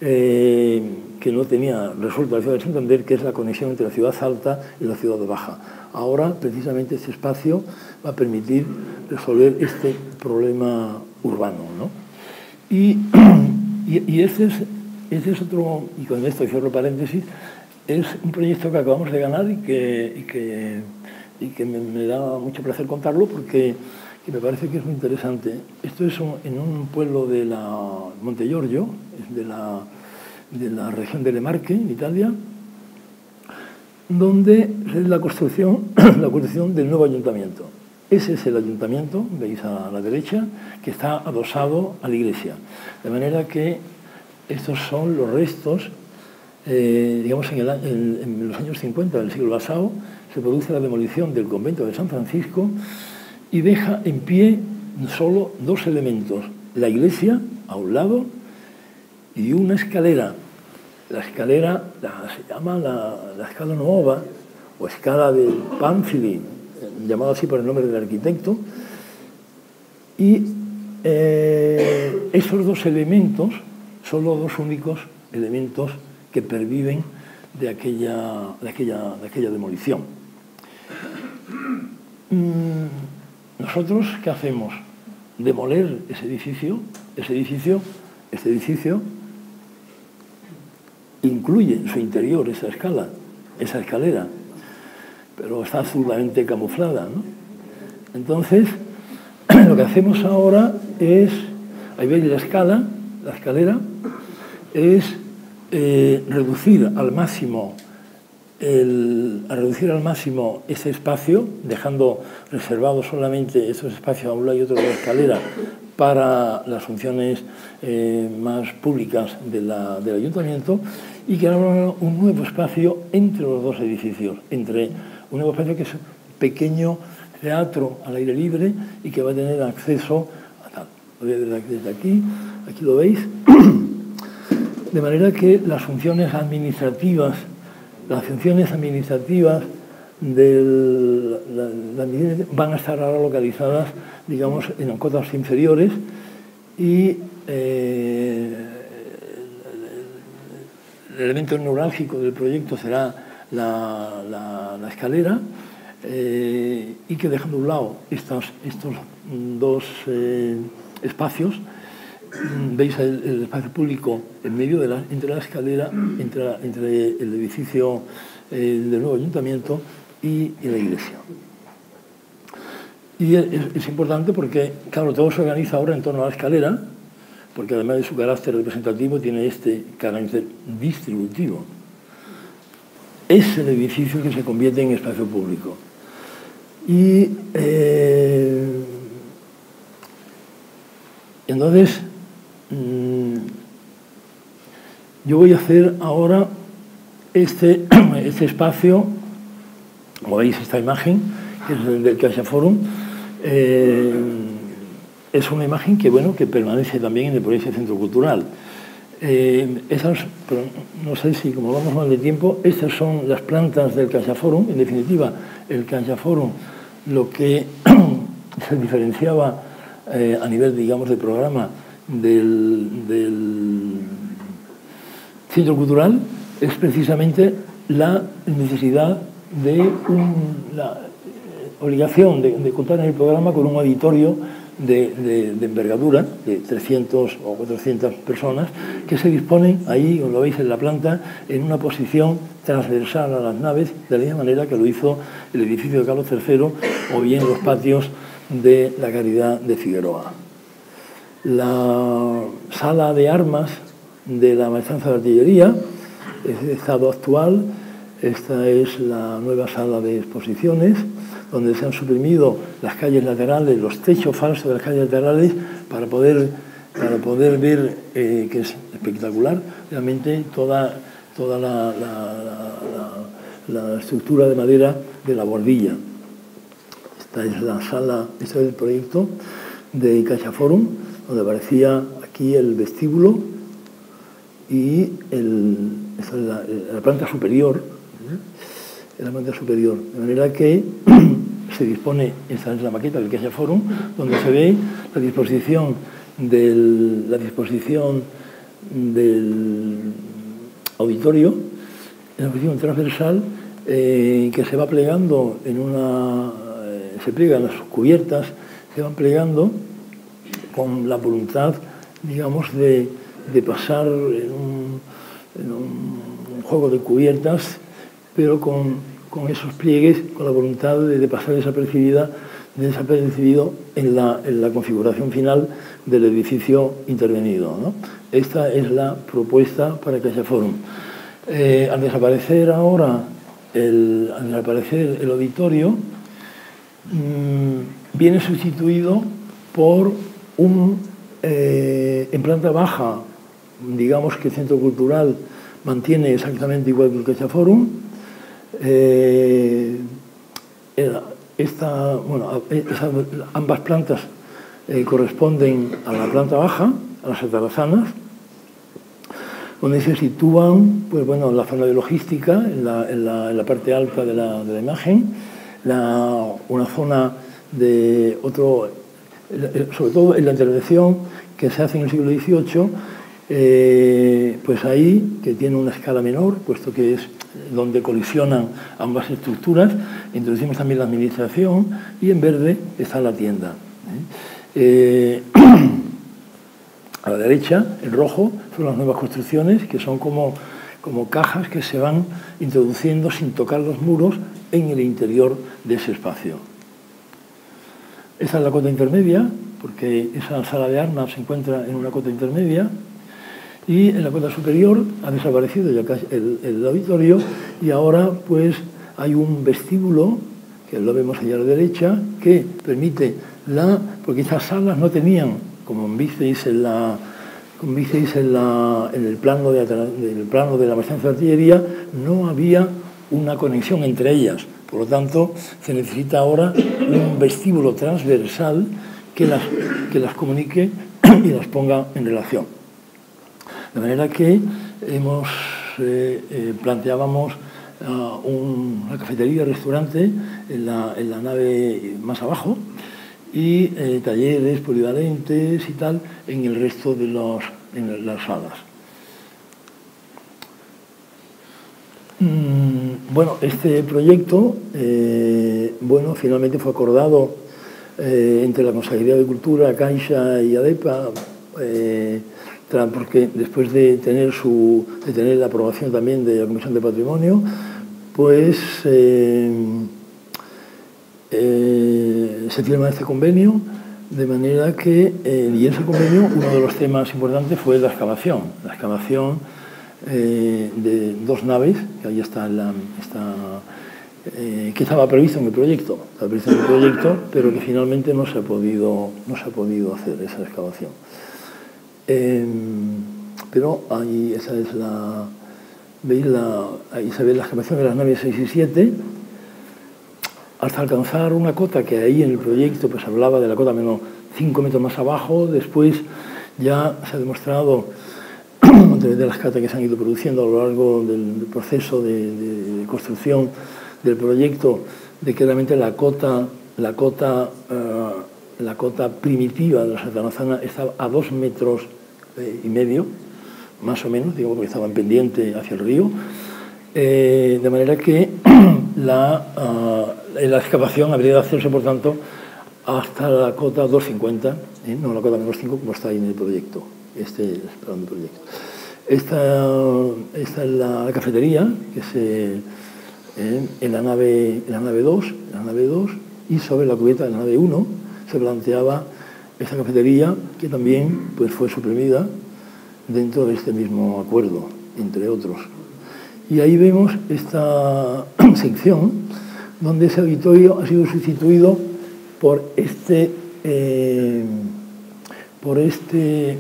C: que no tenía resuelto la ciudad de Santander, que es la conexión entre la ciudad alta y la ciudad baja. Ahora, precisamente, este espacio va a permitir resolver este problema urbano, ¿no? Y este es otro, y con esto cierro paréntesis, es un proyecto que acabamos de ganar y que me da mucho placer contarlo porque me parece que es muy interesante. Esto es en un pueblo de Monte Giorgio, de la región de Le Marche, en Italia, donde es la construcción del nuevo ayuntamiento. Ese es el ayuntamiento, veis a la derecha, que está adosado a la iglesia. De manera que estos son los restos, digamos, en los años 50 del siglo pasado, se produce la demolición del convento de San Francisco y deja en pie solo dos elementos, la iglesia a un lado y una escalera. La escalera se llama la Scala Nuova o Scala del Pamphili, llamado así por el nombre del arquitecto, y esos dos elementos son los dos únicos elementos que perviven de aquella demolición. ¿Nosotros qué hacemos? Demoler ese edificio. Este edificio incluye en su interior esa escalera, pero está absolutamente camuflada, ¿no? Entonces, lo que hacemos ahora es, ahí veis la escalera, es reducir al máximo ese espacio, dejando reservado solamente esos espacios a un lado y otro de la escalera para las funciones más públicas del ayuntamiento, y crear un nuevo espacio entre los dos edificios, un nuevo espacio que es un pequeño teatro al aire libre y que va a tener acceso a tal. Desde aquí lo veis, de manera que las funciones administrativas van a estar ahora localizadas, digamos, en cotas inferiores, y elemento neurálgico del proyecto será la escalera, y que dejando a un lado estos dos espacios, veis el espacio público en medio entre la escalera, entre el edificio del nuevo ayuntamiento y la iglesia. Y es importante porque, claro, todo se organiza ahora en torno a la escalera, porque además de su carácter representativo tiene este carácter distributivo. Es el edificio que se convierte en espacio público. Y entonces yo voy a hacer ahora este espacio, como veis esta imagen, que es el del CaixaForum. Es una imagen que permanece también en el proyecto Centro Cultural. Pero no sé si, como vamos mal de tiempo, estas son las plantas del CaixaForum. En definitiva, el CaixaForum, lo que se diferenciaba a nivel, digamos, de programa del Centro Cultural es precisamente la necesidad de la obligación de contar en el programa con un auditorio de envergadura, de 300 o 400 personas, que se disponen ahí, como lo veis en la planta, en una posición transversal a las naves, de la misma manera que lo hizo el edificio de Carlos III o bien los patios de la Caridad de Figueroa. La sala de armas de la Maestranza de Artillería es de estado actual. Esta es la nueva sala de exposiciones, donde se han suprimido las calles laterales, los techos falsos de las calles laterales, para poder ver, que es espectacular, realmente toda la estructura de madera de la bordilla. Esta es la sala, este es el proyecto de CaixaForum, donde aparecía aquí el vestíbulo y esta es la planta superior, en la planta superior, de manera que se dispone, esta es la maqueta del CaixaForum, donde se ve la disposición del auditorio, en la posición transversal, que se va plegando se pliegan las cubiertas, se van plegando con la voluntad, digamos, de pasar en un juego de cubiertas, pero con esos pliegues, con la voluntad de pasar desapercibido en la configuración final del edificio intervenido, ¿no? Esta es la propuesta para CaixaForum. Al desaparecer ahora el auditorio, viene sustituido por en planta baja, digamos que el Centro Cultural mantiene exactamente igual que el CaixaForum. Ambas plantas corresponden a la planta baja, a las atarazanas, donde se sitúan la zona de logística, en la parte alta de la imagen, una zona de sobre todo en la intervención que se hace en el siglo XVIII, pues ahí, que tiene una escala menor, puesto que es donde colisionan ambas estructuras, introducimos también la administración, y en verde está la tienda. A la derecha, en rojo, son las nuevas construcciones, que son como cajas que se van introduciendo sin tocar los muros en el interior de ese espacio. Esa es la cota intermedia, porque esa sala de armas se encuentra en una cota intermedia, y en la cota superior ha desaparecido ya el auditorio, y ahora pues hay un vestíbulo, que lo vemos allá a la derecha, que permite porque estas salas no tenían, como visteis en el plano de la Maestranza de Artillería, no había una conexión entre ellas. Por lo tanto, se necesita ahora un vestíbulo transversal que las comunique y las ponga en relación. De manera que planteábamos una cafetería, restaurante en la nave más abajo, y talleres polivalentes y tal en el resto de las salas. Bueno, este proyecto, bueno, finalmente fue acordado entre la Consejería de Cultura, Caixa y ADEPA, porque después de tener la aprobación también de la Comisión de Patrimonio, pues se firma este convenio, de manera que, y en ese convenio, uno de los temas importantes fue la excavación de 2 naves, que ahí está, que estaba previsto en el proyecto, pero que finalmente no se ha podido hacer esa excavación. Pero ahí ¿veis? Ahí se ve la excavación de las naves 6 y 7, hasta alcanzar una cota que ahí en el proyecto pues hablaba de la cota menos 5 metros más abajo. Después ya se ha demostrado a través de las catas que se han ido produciendo a lo largo del proceso de construcción del proyecto, de que realmente la cota primitiva de la Satarazana estaba a 2,5 metros, más o menos, digo, porque estaba en pendiente hacia el río, de manera que la excavación habría de hacerse, por tanto, hasta la cota 2,50, no la cota menos 5, como está ahí en el proyecto. Esta es la cafetería, que es en la nave 2, y sobre la cubierta de la nave 1 se planteaba esta cafetería, que también pues, fue suprimida dentro de este mismo acuerdo, entre otros. Y ahí vemos esta sección donde ese auditorio ha sido sustituido por este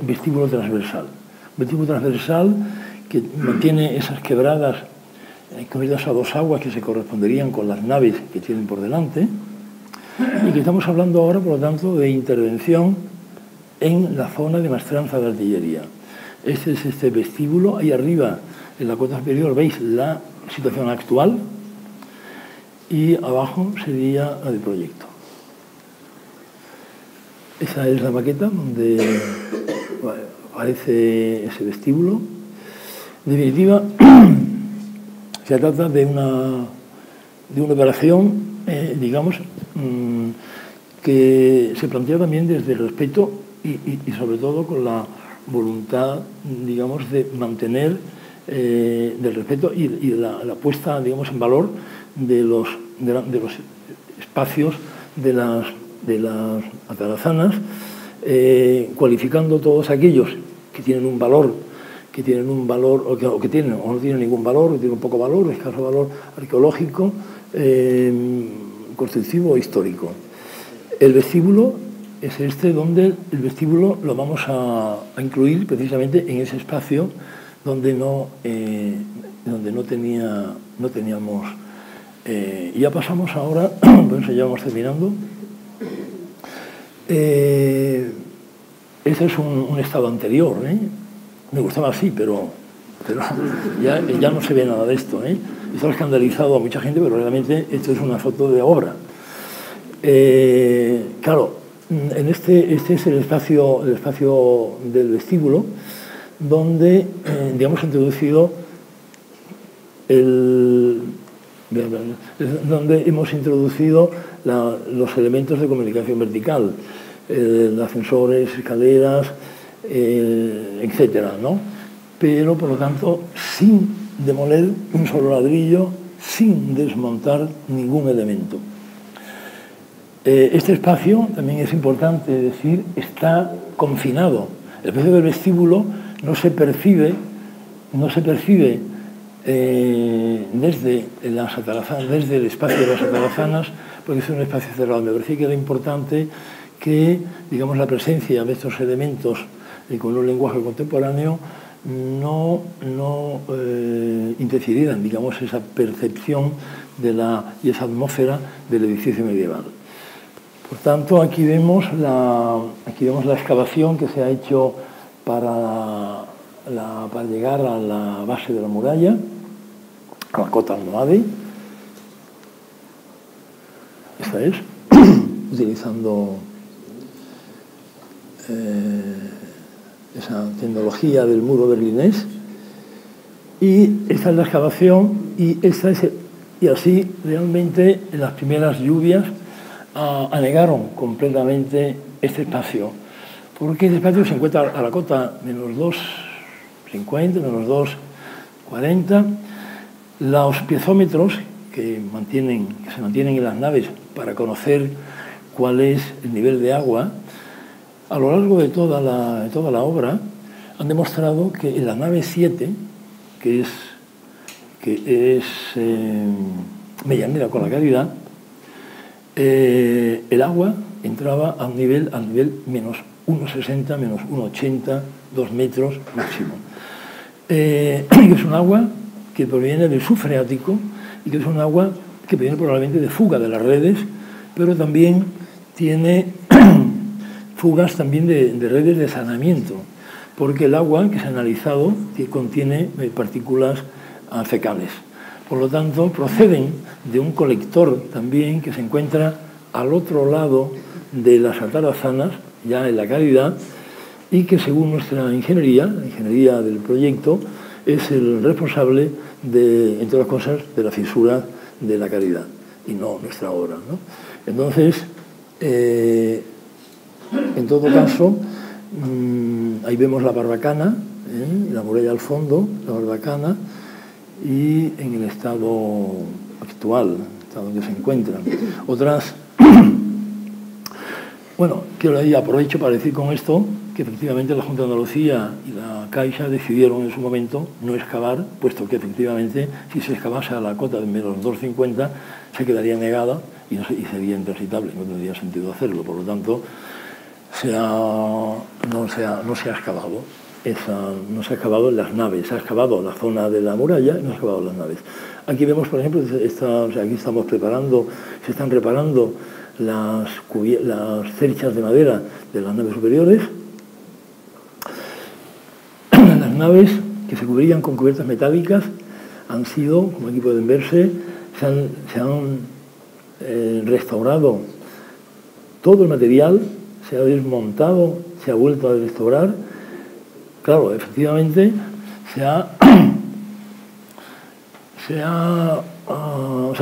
C: vestíbulo transversal. Un vestíbulo transversal que mantiene esas quebradas cubiertas a 2 aguas que se corresponderían con las naves que tienen por delante, y que estamos hablando ahora, por lo tanto, de intervención en la zona de maestranza de artillería. Este es este vestíbulo. Ahí arriba, en la cota superior, veis la situación actual, y abajo sería la del proyecto. Esa es la maqueta donde aparece ese vestíbulo. En definitiva, se trata de una operación, digamos, que se plantea también desde el respeto y sobre todo con la voluntad, digamos, de mantener del respeto y la puesta, digamos, en valor de los espacios de las atarazanas, cualificando todos aquellos que tienen un valor, o que tienen o no tienen ningún valor, o tienen un poco valor, escaso valor arqueológico, constructivo o histórico. El vestíbulo es donde el vestíbulo lo vamos a incluir precisamente en ese espacio donde no teníamos. Ya pasamos ahora, pues ya vamos terminando. Este es un estado anterior, me gustaba así, pero ya no se ve nada de esto. Esto ha escandalizado a mucha gente, pero realmente esto es una foto de obra. Claro, este es el espacio del vestíbulo, donde digamos introducido donde hemos introducido los elementos de comunicación vertical, ascensores, escaleras, etcétera, ¿no? Pero, por lo tanto, sin demoler un solo ladrillo, sin desmontar ningún elemento. Este espacio, también es importante decir, está confinado. El espacio del vestíbulo no se percibe desde el espacio de las atarazanas, porque es un espacio cerrado. Me parecía que era importante que, digamos, la presencia de estos elementos con un lenguaje contemporáneo no interfirieran, digamos, esa percepción y esa atmósfera del edificio medieval. Por tanto, aquí vemos la excavación que se ha hecho para llegar a la base de la muralla, a la cota almohade. Esta es, utilizando esa tecnología del muro berlinés. y esta es la excavación y así realmente en las primeras lluvias anegaron completamente este espacio, porque este espacio se encuentra a la cota -2,50, -2,40. Los piezómetros que se mantienen en las naves para conocer cuál es el nivel de agua, a lo largo de toda la obra, han demostrado que en la nave 7, que es medianera con la Caridad, el agua entraba a un nivel -1,60, -1,80, 2 metros máximo. Es un agua que proviene del subfreático y que es un agua que proviene probablemente de fuga de las redes, pero también tiene fugas también de redes de saneamiento, porque el agua que se ha analizado contiene partículas fecales. Por lo tanto, proceden de un colector también que se encuentra al otro lado de las atarazanas, ya en la Caridad, y que según nuestra ingeniería, la ingeniería del proyecto, es el responsable de, entre otras cosas, de la fisura de la Caridad, y no nuestra obra, ¿no? Entonces, en todo caso, ahí vemos la barbacana, la muralla al fondo, la barbacana, y en el estado actual, estado en que se encuentran. Otras, bueno, aprovecho para decir con esto que efectivamente la Junta de Andalucía y la Caixa decidieron en su momento no excavar, puesto que efectivamente si se excavase a la cota de -2,50 se quedaría negada y sería intransitable, no tendría sentido hacerlo. Por lo tanto, no se ha excavado. No se ha excavado en las naves, se ha excavado la zona de la muralla y no se ha excavado las naves. Aquí vemos, por ejemplo, aquí estamos se están reparando las cerchas de madera de las naves superiores. Las naves que se cubrían con cubiertas metálicas han sido, como aquí pueden verse, se han restaurado todo el material, se ha desmontado, se ha vuelto a restaurar. Claro, efectivamente se han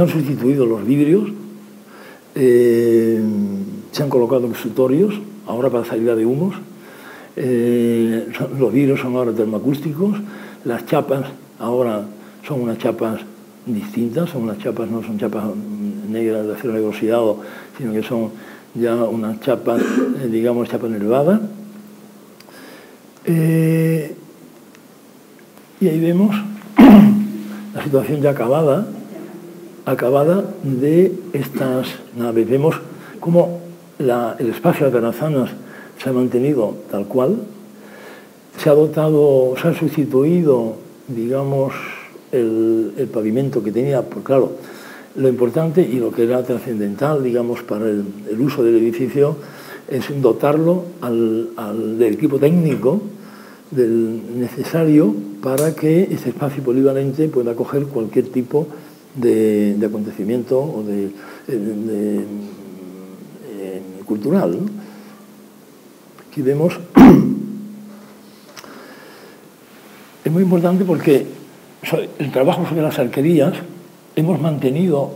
C: sustituido los vidrios, se han colocado exutorios, ahora para salida de humos. Los vidrios son ahora termoacústicos, las chapas ahora son unas chapas distintas, no son chapas negras de acero negro oxidado, sino que son ya unas chapas, digamos, chapa nervada. Y ahí vemos la situación ya acabada de estas naves. Vemos cómo el espacio de atarazanas se ha mantenido tal cual, se ha sustituido, digamos, el pavimento que tenía, pues claro, lo importante y lo que era trascendental, digamos, para el uso del edificio es dotarlo del equipo técnico necesario para que este espacio polivalente pueda acoger cualquier tipo de acontecimiento o cultural, ¿no? Aquí vemos, es muy importante porque el trabajo sobre las arquerías hemos mantenido,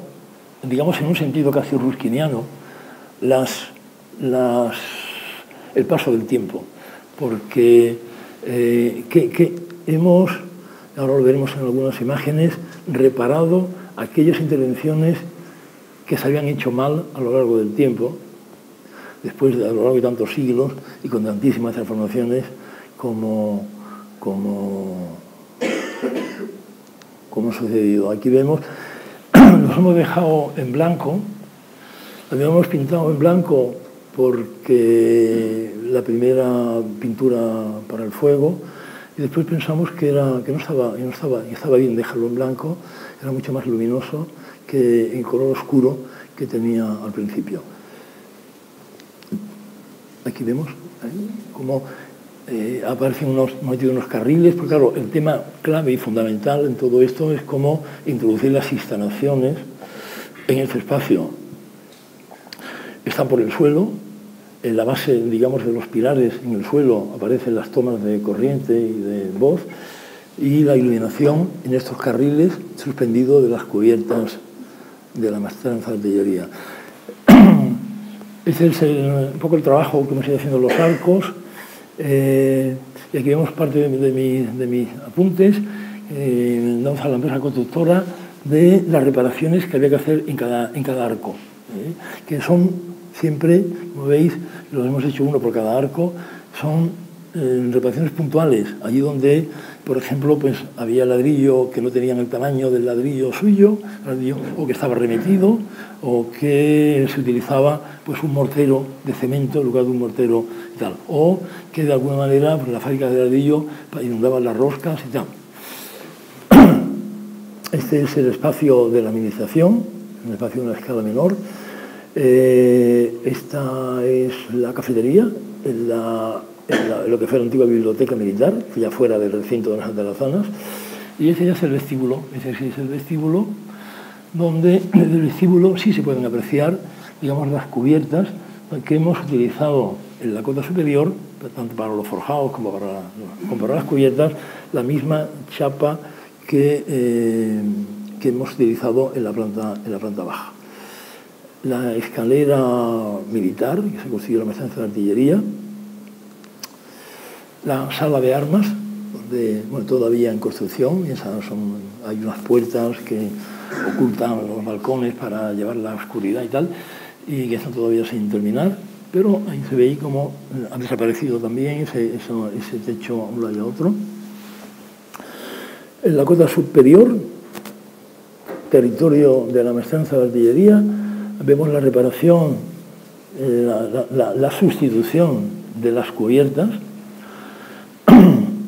C: digamos, en un sentido casi rusquiniano, el paso del tiempo, porque hemos, ahora lo veremos en algunas imágenes, reparado aquellas intervenciones que se habían hecho mal a lo largo del tiempo, a lo largo de tantos siglos y con tantísimas transformaciones como ha sucedido. Aquí vemos, nos hemos dejado en blanco, lo habíamos pintado en blanco porque la primera pintura para el fuego, y después pensamos que estaba bien dejarlo en blanco, era mucho más luminoso que el color oscuro que tenía al principio. Aquí vemos cómo aparecen unos carriles, porque claro, el tema clave y fundamental en todo esto es cómo introducir las instalaciones en este espacio. Están por el suelo, en la base, digamos, de los pilares en el suelo aparecen las tomas de corriente y de voz, y la iluminación en estos carriles suspendidos de las cubiertas de la maestranza de artillería. Este es un poco el trabajo que hemos ido haciendo en los arcos. Y aquí vemos parte de mis apuntes. Damos a la empresa constructora de las reparaciones que había que hacer en cada arco, que son siempre, como veis, los hemos hecho uno por cada arco, son reparaciones puntuales, allí donde, por ejemplo, pues había ladrillo que no tenían el tamaño del ladrillo suyo, o que estaba remetido, o que se utilizaba pues un mortero de cemento en lugar de un mortero y tal, o que de alguna manera pues, la fábrica de ladrillo inundaban las roscas y tal. Este es el espacio de la administración, un espacio de una escala menor. Esta es la cafetería, lo que fue la antigua biblioteca militar, ya fuera del recinto de las Atarazanas, y ese ya es el vestíbulo. Ese sí es el vestíbulo, donde desde el vestíbulo sí se pueden apreciar, digamos, las cubiertas que hemos utilizado en la cota superior, tanto para los forjados como para las cubiertas, la misma chapa que hemos utilizado en la planta baja. La escalera militar, que se consiguió en la maestranza de artillería, la sala de armas, donde, bueno, todavía en construcción, hay unas puertas que ocultan los balcones para llevar la oscuridad y tal, y que están todavía sin terminar, pero ahí se ve como ha desaparecido también ese techo a un lado y a otro. En la cota superior, territorio de la maestranza de artillería, vemos la reparación, la sustitución de las cubiertas,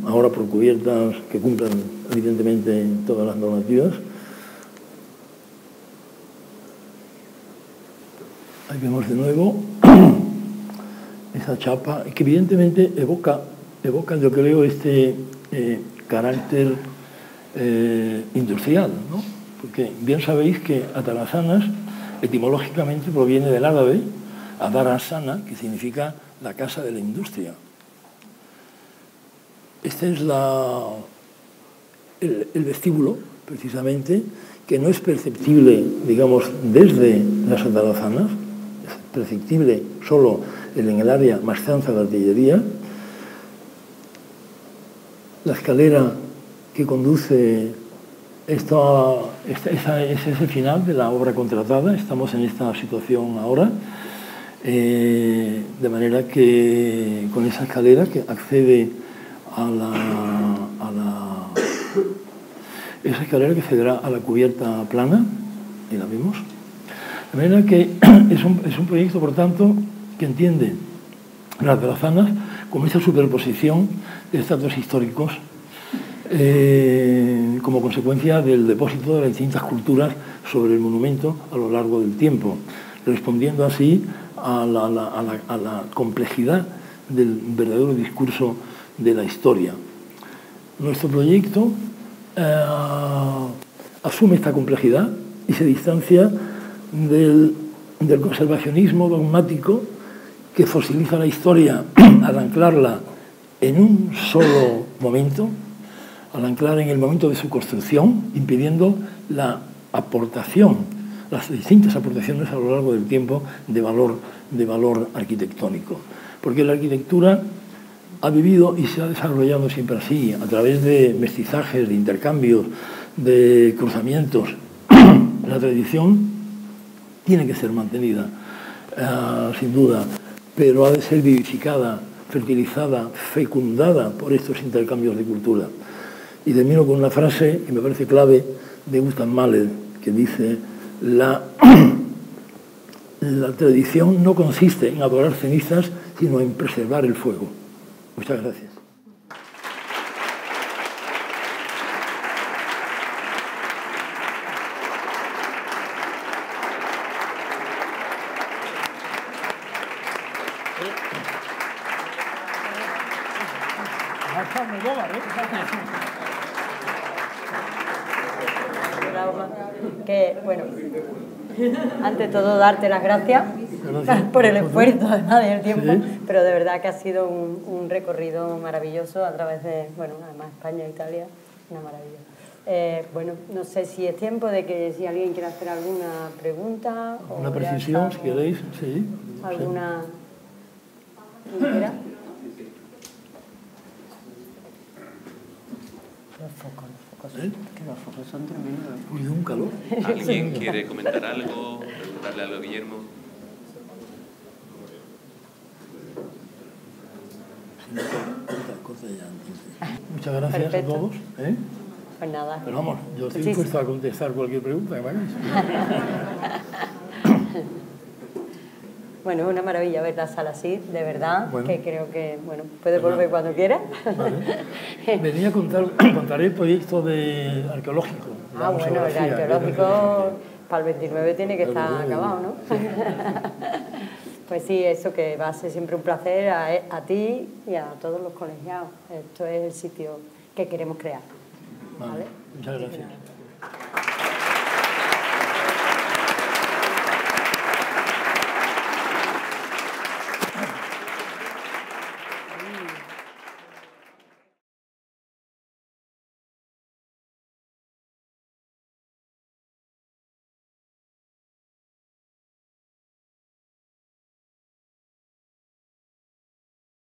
C: ahora por cubiertas que cumplan evidentemente todas las normativas. Ahí vemos de nuevo esa chapa que evidentemente evoca yo creo este carácter industrial, ¿no? Porque bien sabéis que Atarazanas etimológicamente proviene del árabe Adarasana, que significa la casa de la industria. Este es el vestíbulo, precisamente, que no es perceptible, digamos, desde las Atarazanas, es perceptible solo en el área maestranza de artillería. La escalera que conduce ese es el final de la obra contratada. Estamos en esta situación ahora, de manera que con esa escalera que accede esa escalera que accederá a la cubierta plana, y la vemos. De manera que es un proyecto, por tanto, que entiende las Atarazanas como esa superposición de estratos históricos como consecuencia del depósito de las distintas culturas sobre el monumento a lo largo del tiempo, respondiendo así a la complejidad del verdadero discurso de la historia. Nuestro proyecto asume esta complejidad y se distancia del conservacionismo dogmático que fosiliza la historia al anclarla en un solo momento, al anclar en el momento de su construcción, impidiendo la aportación, las distintas aportaciones a lo largo del tiempo de valor arquitectónico. Porque la arquitectura ha vivido y se ha desarrollado siempre así, a través de mestizajes, de intercambios, de cruzamientos. La tradición tiene que ser mantenida, sin duda, pero ha de ser vivificada, fertilizada, fecundada por estos intercambios de cultura. Y termino con una frase que me parece clave de Gustav Mahler, que dice: la tradición no consiste en adorar cenizas, sino en preservar el fuego. Muchas gracias.
B: Que, bueno, ante todo darte las gracias por el esfuerzo, además del tiempo, sí. Pero de verdad que ha sido un recorrido maravilloso a través de, bueno, además España e Italia, Una maravilla. Bueno, no sé si es tiempo de que si alguien quiere hacer alguna pregunta.
C: Una precisión, si queréis, sí.
B: ¿Alguna?
C: Sí.
B: Los focos, que los focos son tremendos.
C: Uy, de un calor.
D: ¿Alguien quiere comentar algo? ¿Preguntarle algo a Guillermo?
C: Corta ya, entonces. Muchas gracias.
B: Perfecto.
C: A todos.
B: Pues nada.
C: Pero vamos, yo estoy dispuesto a contestar cualquier pregunta que me hagáis.
B: Bueno, es una maravilla ver la sala así, de verdad,
C: bueno,
B: que creo que, bueno, puede volver cuando quiera.
C: Vale. Venía a contaré el proyecto arqueológico.
B: Bueno, el arqueológico para el 29 tiene que estar acabado, ¿no? Pues sí, eso que va a ser siempre un placer a ti y a todos los colegiados. Esto es el sitio que queremos crear.
C: Vale. Muchas gracias.